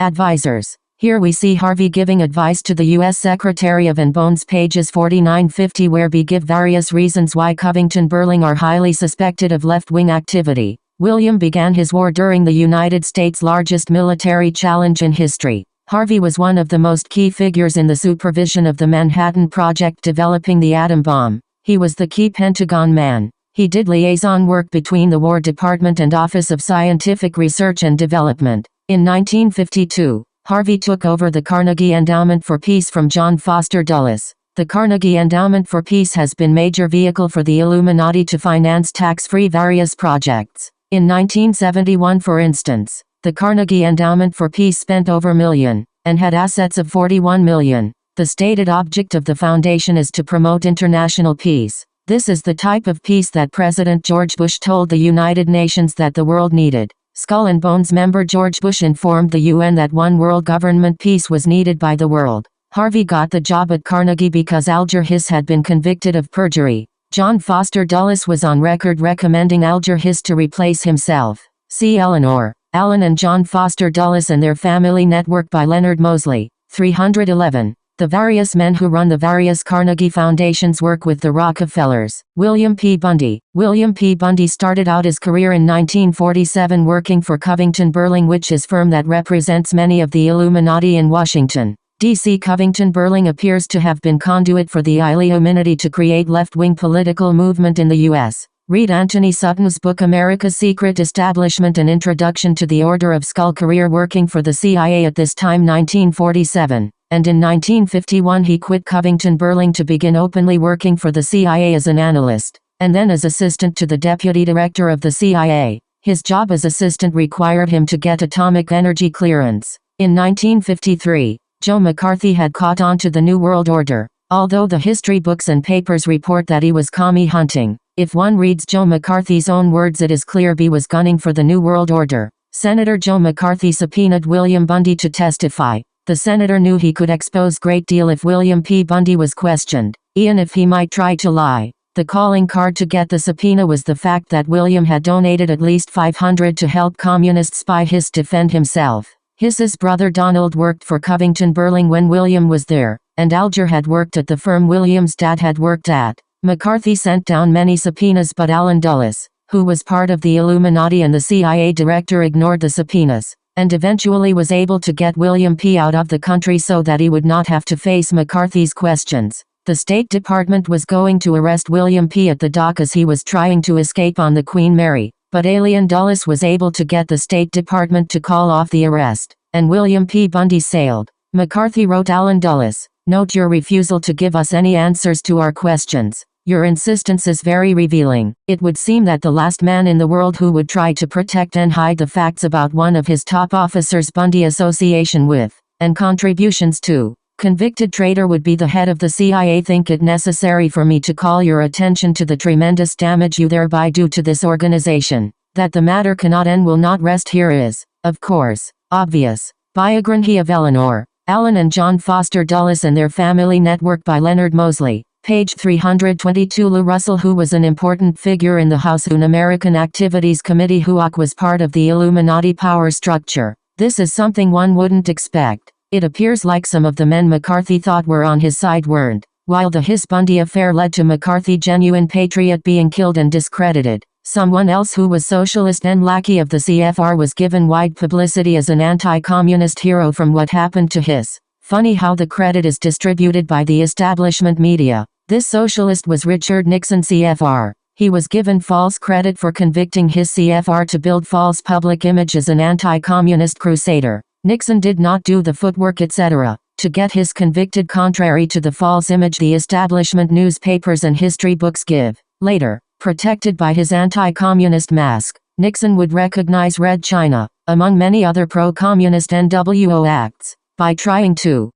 Advisors. Here we see Harvey giving advice to the U.S. Secretary of Bones, pages 49-50, where B give various reasons why Covington Burling are highly suspected of left-wing activity. William began his war during the United States' largest military challenge in history. Harvey was one of the most key figures in the supervision of the Manhattan Project developing the atom bomb. He was the key Pentagon man. He did liaison work between the War Department and Office of Scientific Research and Development. In 1952, Harvey took over the Carnegie Endowment for Peace from John Foster Dulles. The Carnegie Endowment for Peace has been major vehicle for the Illuminati to finance tax-free various projects. In 1971, for instance, the Carnegie Endowment for Peace spent over $1 million, and had assets of $41 million. The stated object of the foundation is to promote international peace. This is the type of peace that President George Bush told the United Nations that the world needed. Skull and Bones member George Bush informed the UN that one world government peace was needed by the world. Harvey got the job at Carnegie because Alger Hiss had been convicted of perjury. John Foster Dulles was on record recommending Alger Hiss to replace himself. See Eleanor, Allen and John Foster Dulles and Their Family Network by Leonard Mosley. 311. The various men who run the various Carnegie Foundations work with the Rockefellers. William P. Bundy. William P. Bundy started out his career in 1947 working for Covington Burling, which is firm that represents many of the Illuminati in Washington, D.C. Covington Burling appears to have been conduit for the Illuminati to create left-wing political movement in the U.S. Read Anthony Sutton's book America's Secret Establishment, an Introduction to the Order of Skull. Career working for the CIA at this time 1947. And in 1951 he quit Covington Burling to begin openly working for the CIA as an analyst, and then as assistant to the deputy director of the CIA. His job as assistant required him to get atomic energy clearance. In 1953, Joe McCarthy had caught on to the New World Order, although the history books and papers report that he was commie hunting. If one reads Joe McCarthy's own words, it is clear B was gunning for the New World Order. Senator Joe McCarthy subpoenaed William Bundy to testify. The senator knew he could expose great deal if William P. Bundy was questioned, even if he might try to lie. The calling card to get the subpoena was the fact that William had donated at least $500 to help communist spy Hiss defend himself. Hiss's brother Donald worked for Covington Burling when William was there, and Alger had worked at the firm William's dad had worked at. McCarthy sent down many subpoenas, but Allen Dulles, who was part of the Illuminati and the CIA director, ignored the subpoenas, and eventually was able to get William P. out of the country so that he would not have to face McCarthy's questions. The State Department was going to arrest William P. at the dock as he was trying to escape on the Queen Mary, but alien Dulles was able to get the State Department to call off the arrest, and William P. Bundy sailed. McCarthy wrote Allen Dulles, "Note your refusal to give us any answers to our questions. Your insistence is very revealing. It would seem that the last man in the world who would try to protect and hide the facts about one of his top officers Bundy association with, and contributions to, convicted traitor would be the head of the CIA. Think it necessary for me to call your attention to the tremendous damage you thereby do to this organization. That the matter cannot and will not rest here is, of course, obvious." Biography of Eleanor, Allen and John Foster Dulles and Their Family Network by Leonard Mosley. Page 322. Lou Russell, who was an important figure in the House Un-American Activities Committee, who was part of the Illuminati power structure. This is something one wouldn't expect. It appears like some of the men McCarthy thought were on his side weren't. While the Hiss-Bundy affair led to McCarthy, genuine patriot, being killed and discredited, someone else who was socialist and lackey of the CFR was given wide publicity as an anti-communist hero from what happened to Hiss. Funny how the credit is distributed by the establishment media. This socialist was Richard Nixon CFR. He was given false credit for convicting Hiss CFR to build false public image as an anti-communist crusader. Nixon did not do the footwork etc. to get Hiss convicted, contrary to the false image the establishment newspapers and history books give. Later, protected by his anti-communist mask, Nixon would recognize Red China, among many other pro-communist NWO acts, by trying to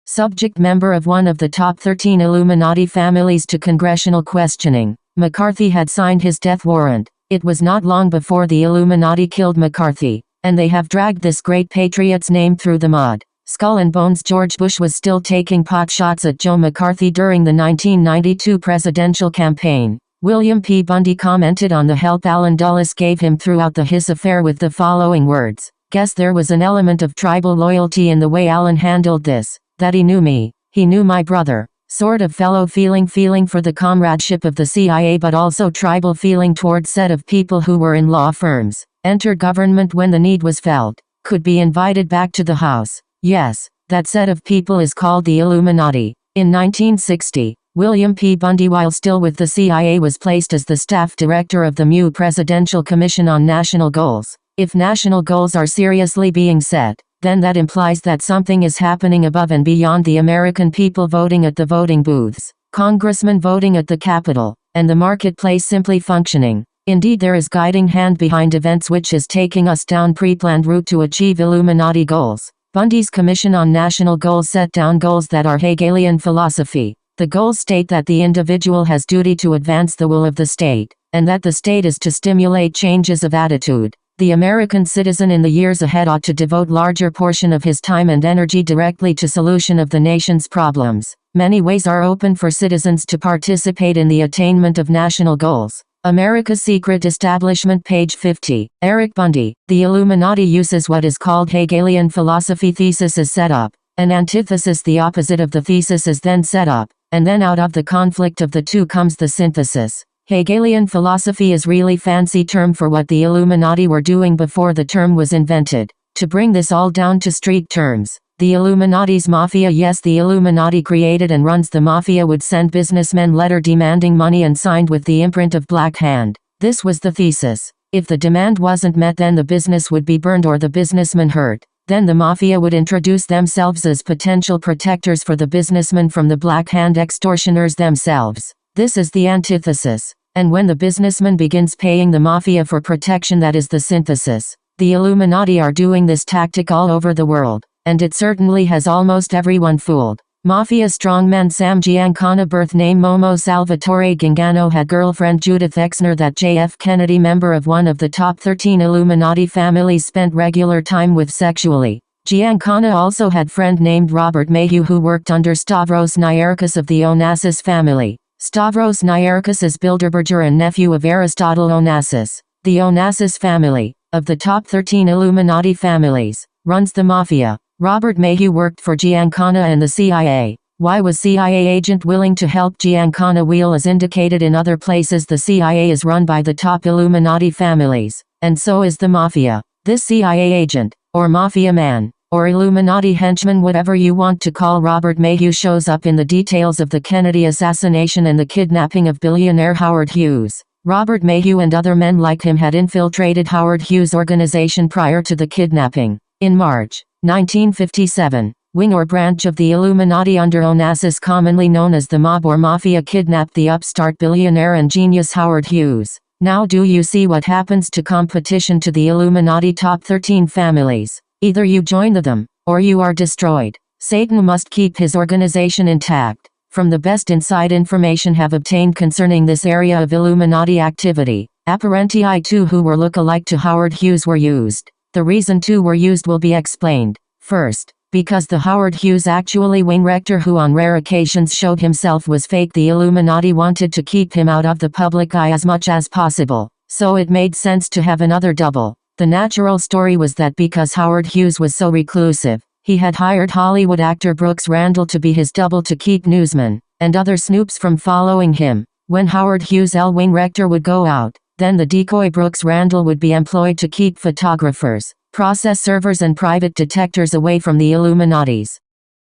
subject member of one of the top 13 Illuminati families to congressional questioning. McCarthy had signed his death warrant. It was not long before the Illuminati killed McCarthy, and they have dragged this great patriot's name through the mud. Skull and Bones. George Bush was still taking pot shots at Joe McCarthy during the 1992 presidential campaign. William P. Bundy commented on the help Allen Dulles gave him throughout his affair with the following words: "Guess there was an element of tribal loyalty in the way Allen handled this, that he knew me, he knew my brother. Sort of fellow feeling for the comradeship of the CIA, but also tribal feeling toward set of people who were in law firms, entered government when the need was felt, could be invited back to the house. Yes, that set of people is called the Illuminati." In 1960, William P. Bundy, while still with the CIA, was placed as the staff director of the MU Presidential Commission on National Goals. If national goals are seriously being set, then that implies that something is happening above and beyond the American people voting at the voting booths, congressmen voting at the Capitol, and the marketplace simply functioning. Indeed, there is guiding hand behind events which is taking us down pre-planned route to achieve Illuminati goals. Bundy's Commission on National Goals set down goals that are Hegelian philosophy. The goals state that the individual has duty to advance the will of the state, and that the state is to stimulate changes of attitude. The American citizen in the years ahead ought to devote larger portion of his time and energy directly to solution of the nation's problems. Many ways are open for citizens to participate in the attainment of national goals. America's Secret Establishment, page 50. Eric Bundy. The Illuminati uses what is called Hegelian philosophy. Thesis is set up. An antithesis, the opposite of the thesis, is then set up, and then out of the conflict of the two comes the synthesis. Hegelian philosophy is really fancy term for what the Illuminati were doing before the term was invented. To bring this all down to street terms, the Illuminati's mafia, yes, the Illuminati created and runs the mafia, would send businessmen letter demanding money and signed with the imprint of Black Hand. This was the thesis. If the demand wasn't met, then the business would be burned or the businessman hurt. Then the mafia would introduce themselves as potential protectors for the businessmen from the Black Hand extortioners themselves. This is the antithesis. And when the businessman begins paying the mafia for protection, that is the synthesis. The Illuminati are doing this tactic all over the world, and it certainly has almost everyone fooled. Mafia strongman Sam Giancana, birth name Momo Salvatore Gingano, had girlfriend Judith Exner. That JF Kennedy, member of one of the top 13 Illuminati families, spent regular time with sexually. Giancana also had friend named Robert Mayhew who worked under Stavros Niarchos of the Onassis family. Stavros Niarchos is Bilderberger and nephew of Aristotle Onassis. The Onassis family, of the top 13 Illuminati families, runs the mafia. Robert Mayhew worked for Giancana and the CIA. Why was CIA agent willing to help Giancana wheel? As indicated in other places, the CIA is run by the top Illuminati families, and so is the mafia. This CIA agent, or mafia man, or Illuminati henchman, whatever you want to call Robert Mayhew, shows up in the details of the Kennedy assassination and the kidnapping of billionaire Howard Hughes. Robert Mayhew and other men like him had infiltrated Howard Hughes' organization prior to the kidnapping. In March 1957, wing or branch of the Illuminati under Onassis, commonly known as the mob or mafia, kidnapped the upstart billionaire and genius Howard Hughes. Now do you see what happens to competition to the Illuminati top 13 families? Either you join them, or you are destroyed. Satan must keep his organization intact. From the best inside information have obtained concerning this area of Illuminati activity, apparently 2 who were look-alike to Howard Hughes were used. The reason 2 were used will be explained. First, because the Howard Hughes actually wing rector who on rare occasions showed himself was fake, the Illuminati wanted to keep him out of the public eye as much as possible, so it made sense to have another double. The natural story was that because Howard Hughes was so reclusive, he had hired Hollywood actor Brooks Randall to be his double to keep newsmen and other snoops from following him. When Howard Hughes' wing rector would go out, then the decoy Brooks Randall would be employed to keep photographers, process servers and private detectors away from the Illuminati's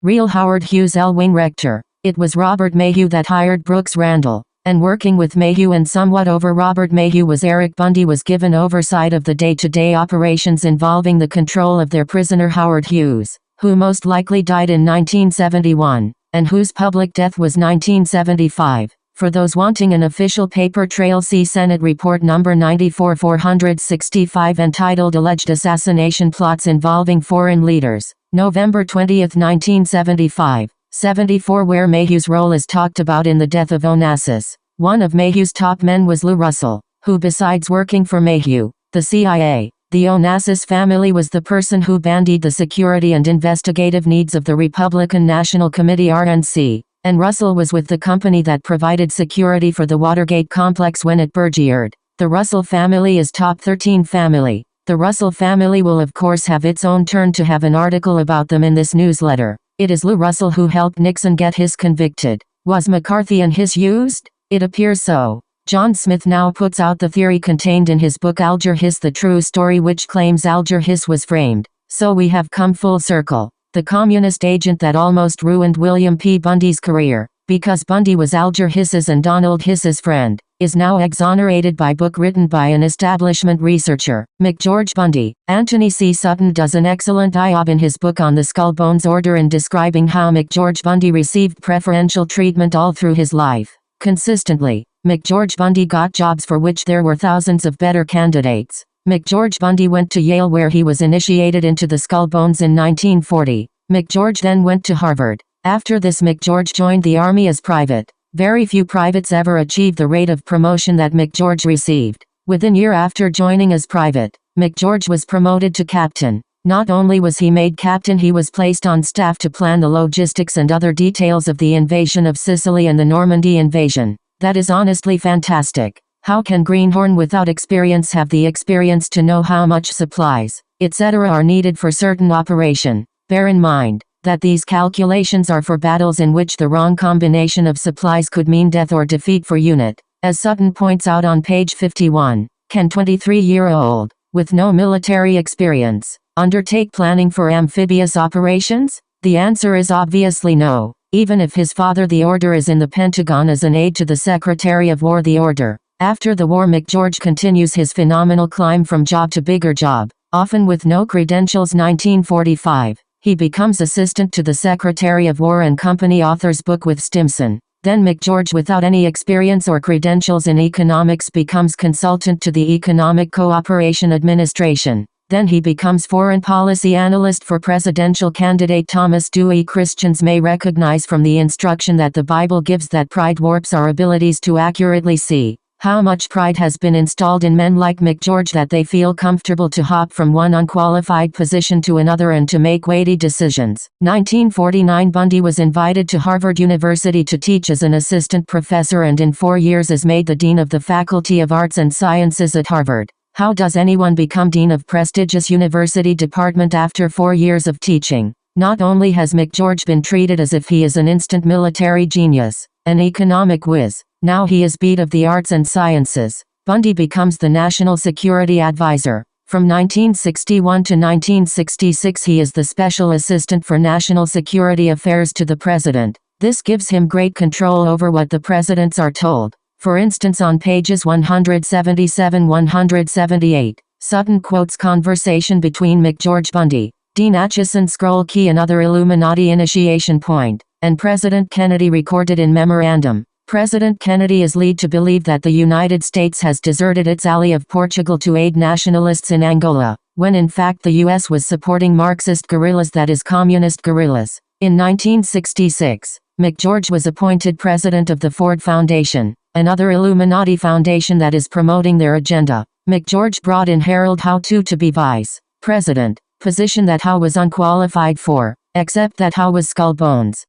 real Howard Hughes' wing rector. It was Robert Mayhew that hired Brooks Randall. And working with Mayhew and somewhat over Robert Mayhew was Eric Bundy, was given oversight of the day-to-day operations involving the control of their prisoner Howard Hughes, who most likely died in 1971, and whose public death was 1975. For those wanting an official paper trail, see Senate Report number 94/465 entitled Alleged Assassination Plots Involving Foreign Leaders, November 20, 1975. 74, where Mayhew's role is talked about in the death of Onassis. One of Mayhew's top men was Lou Russell, who besides working for Mayhew, the CIA, The Onassis family was the person who bandied the security and investigative needs of the Republican National Committee (RNC), and Russell was with the company that provided security for the Watergate complex when it burgeoned. The Russell family is top 13 family. The Russell family will of course have its own turn to have an article about them in this newsletter. It is Lou Russell who helped Nixon get his convicted. Was McCarthy and his used? It appears so. John Smith now puts out the theory contained in his book Alger Hiss, the True Story, which claims Alger Hiss was framed. So we have come full circle. The communist agent that almost ruined William P. Bundy's career, because Bundy was Alger Hiss's and Donald Hiss's friend, is now exonerated by book written by an establishment researcher, McGeorge Bundy. Anthony C. Sutton does an excellent job in his book on the Skull Bones Order in describing how McGeorge Bundy received preferential treatment all through his life. Consistently, McGeorge Bundy got jobs for which there were thousands of better candidates. McGeorge Bundy went to Yale, where he was initiated into the Skull Bones in 1940. McGeorge then went to Harvard. After this, McGeorge joined the Army as private. Very few privates ever achieved the rate of promotion that McGeorge received. Within a year after joining as private, McGeorge was promoted to captain. Not only was he made captain, he was placed on staff to plan the logistics and other details of the invasion of Sicily and the Normandy invasion. That is honestly fantastic. How can Greenhorn without experience have the experience to know how much supplies, etc. are needed for certain operation? Bear in mind that these calculations are for battles in which the wrong combination of supplies could mean death or defeat for unit. As Sutton points out on page 51, can 23-year-old, with no military experience, undertake planning for amphibious operations? The answer is obviously no. Even if his father the Order is in the Pentagon as an aide to the Secretary of War the Order. After the war, McGeorge continues his phenomenal climb from job to bigger job, often with no credentials. 1945. He becomes assistant to the Secretary of War and company author's book with Stimson. Then McGeorge, without any experience or credentials in economics, becomes consultant to the Economic Cooperation Administration. Then he becomes foreign policy analyst for presidential candidate Thomas Dewey. Christians may recognize from the instruction that the Bible gives that pride warps our abilities to accurately see how much pride has been installed in men like McGeorge that they feel comfortable to hop from one unqualified position to another and to make weighty decisions. 1949, Bundy was invited to Harvard University to teach as an assistant professor, and in 4 years is made the dean of the Faculty of Arts and Sciences at Harvard. How does anyone become dean of prestigious university department after 4 years of teaching? Not only has McGeorge been treated as if he is an instant military genius, an economic whiz, now he is Dean of the Arts and Sciences. Bundy becomes the National Security Advisor. From 1961 to 1966 he is the Special Assistant for National Security Affairs to the President. This gives him great control over what the presidents are told. For instance, on pages 177-178, Sutton quotes conversation between McGeorge Bundy, Dean Acheson Scroll Key, another Illuminati initiation point, and President Kennedy, recorded in memorandum. President Kennedy is led to believe that the United States has deserted its ally of Portugal to aid nationalists in Angola, when in fact the U.S. was supporting Marxist guerrillas, that is communist guerrillas. In 1966, McGeorge was appointed president of the Ford Foundation, another Illuminati foundation that is promoting their agenda. McGeorge brought in Harold Howe to be vice president, position that Howe was unqualified for, except that Howe was Skull Bones'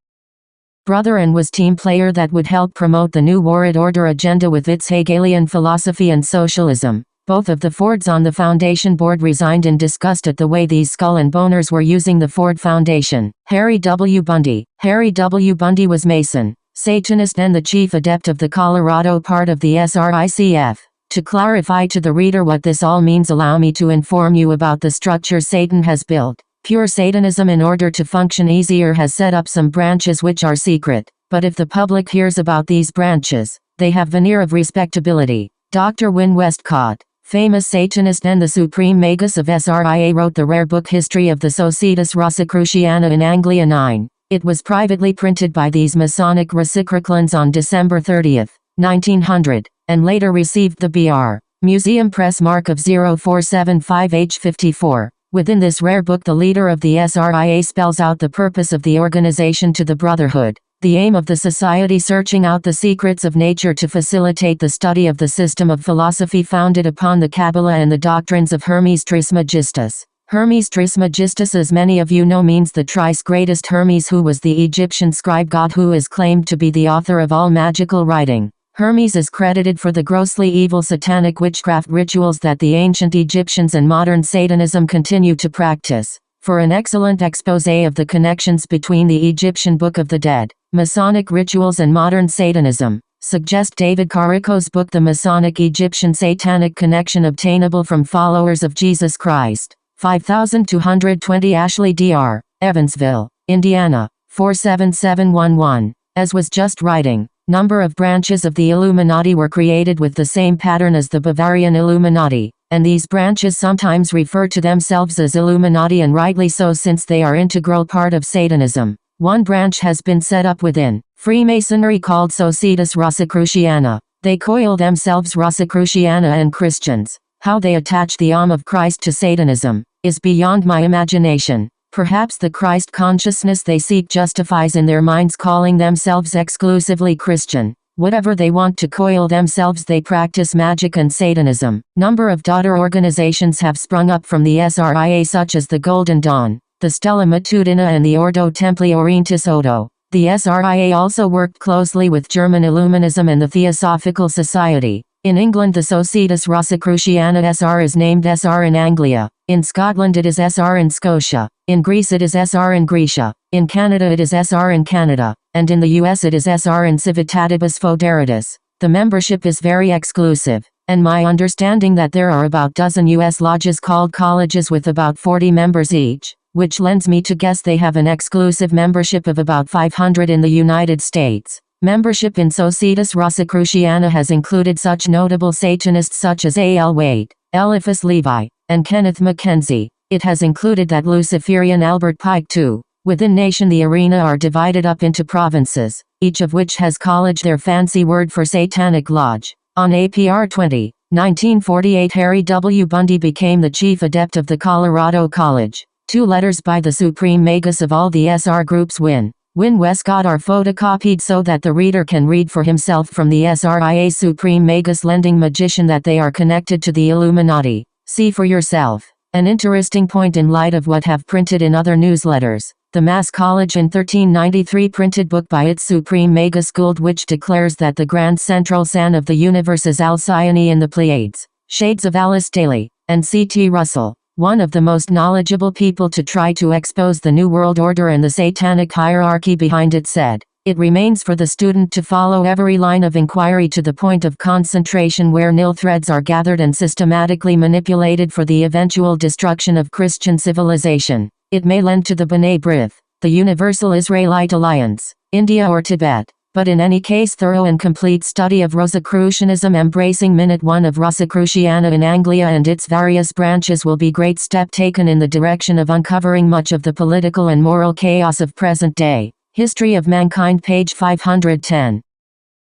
brother and was team player that would help promote the New World Order agenda with its Hegelian philosophy and socialism. Both of the Fords on the foundation board resigned in disgust at the way these skull and boners were using the Ford Foundation. Harry W. Bundy. Harry W. Bundy was Mason, Satanist, and the chief adept of the Colorado part of the SRICF. To clarify to the reader what this all means, allow me to inform you about the structure Satan has built. Pure Satanism, in order to function easier, has set up some branches which are secret, but if the public hears about these branches, they have veneer of respectability. Dr. Wynne Westcott, famous Satanist and the supreme magus of SRIA, wrote the rare book History of the Societas Rosicruciana in Anglia 9. It was privately printed by these Masonic Rosicrucians on December 30, 1900, and later received the Br. Museum Press mark of 0475H54. Within this rare book, the leader of the SRIA spells out the purpose of the organization to the Brotherhood. The aim of the society searching out the secrets of nature to facilitate the study of the system of philosophy founded upon the Kabbalah and the doctrines of Hermes Trismegistus. Hermes Trismegistus, as many of you know, means the thrice greatest Hermes, who was the Egyptian scribe god who is claimed to be the author of all magical writing. Hermes is credited for the grossly evil satanic witchcraft rituals that the ancient Egyptians and modern Satanism continue to practice. For an excellent exposé of the connections between the Egyptian Book of the Dead, Masonic rituals and modern Satanism, suggest David Carrico's book The Masonic Egyptian Satanic Connection, obtainable from followers of Jesus Christ. 5220 Ashley Dr. Evansville, Indiana, 47711. As was just writing, number of branches of the Illuminati were created with the same pattern as the Bavarian Illuminati, and these branches sometimes refer to themselves as Illuminati, and rightly so, since they are integral part of Satanism. One branch has been set up within Freemasonry called Societas Rosicruciana. They coil themselves Rosicruciana and Christians. How they attach the arm of Christ to Satanism is beyond my imagination. Perhaps the Christ consciousness they seek justifies in their minds calling themselves exclusively Christian. Whatever they want to coil themselves, they practice magic and Satanism. Number of daughter organizations have sprung up from the SRIA, such as the Golden Dawn, the Stella Matutina and the Ordo Templi Orientis Odo. The SRIA also worked closely with German Illuminism and the Theosophical Society. In England, the Societas Rosicruciana SR is named SR in Anglia. In Scotland it is SR in Scotia. In Greece it is SR in Grecia. In Canada it is SR in Canada. And in the US it is SR in Civitatibus Foderitas. The membership is very exclusive, and my understanding that there are about dozen US lodges called colleges with about 40 members each, which lends me to guess they have an exclusive membership of about 500 in the United States. Membership in Societas Rosicruciana has included such notable Satanists such as A.L. Waite, Eliphas Levi, and Kenneth Mackenzie. It has included that Luciferian Albert Pike too. Within nation the arena are divided up into provinces, each of which has college, their fancy word for Satanic Lodge. On APR 20, 1948, Harry W. Bundy became the chief adept of the Colorado College. 2 letters by the supreme magus of all the SR groups, Win Westcott, are photocopied so that the reader can read for himself from the SRIA supreme magus lending magician that they are connected to the Illuminati. See for yourself. An interesting point in light of what have printed in other newsletters. The Mass College in 1393 printed book by its supreme magus Gould, which declares that the grand central sun of the universe is Alcyone in the Pleiades. Shades of Alice Daly and C.T. Russell, one of the most knowledgeable people to try to expose the New World Order and the satanic hierarchy behind it, said, "It remains for the student to follow every line of inquiry to the point of concentration where nil threads are gathered and systematically manipulated for the eventual destruction of Christian civilization. It may lend to the B'nai B'rith, the Universal Israelite Alliance, India or Tibet, but in any case thorough and complete study of Rosicrucianism, embracing Minute 1 of Rosicruciana in Anglia and its various branches, will be great step taken in the direction of uncovering much of the political and moral chaos of present day." History of Mankind, page 510.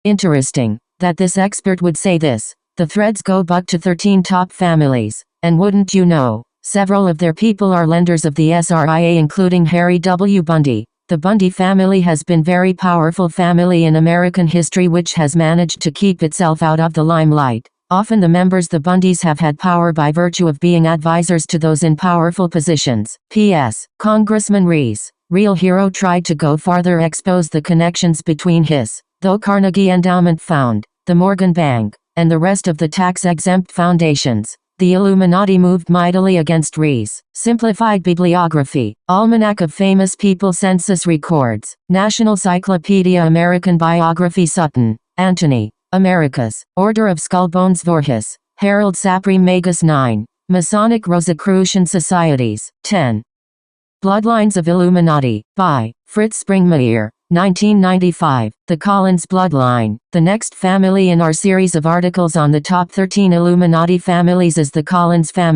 Interesting that this expert would say this. The threads go back to 13 top families, and wouldn't you know, several of their people are lenders of the SRIA, including Harry W. Bundy. The Bundy family has been very powerful family in American history, which has managed to keep itself out of the limelight. Often the members, the Bundys, have had power by virtue of being advisors to those in powerful positions. P.S. Congressman Rees, real hero, tried to go farther, expose the connections between his, though Carnegie Endowment Fund, the Morgan Bank, and the rest of the tax-exempt foundations. The Illuminati moved mightily against Rees. Simplified bibliography. Almanac of Famous People, Census Records. National Cyclopedia American Biography, Sutton, Anthony. Americas. Order of Skullbones, Voorhis. Harold Supreme Magus 9. Masonic Rosicrucian Societies. 10. Bloodlines of Illuminati. By Fritz Springmeier. 1995. The Collins Bloodline. The next family in our series of articles on the top 13 Illuminati families is the Collins family.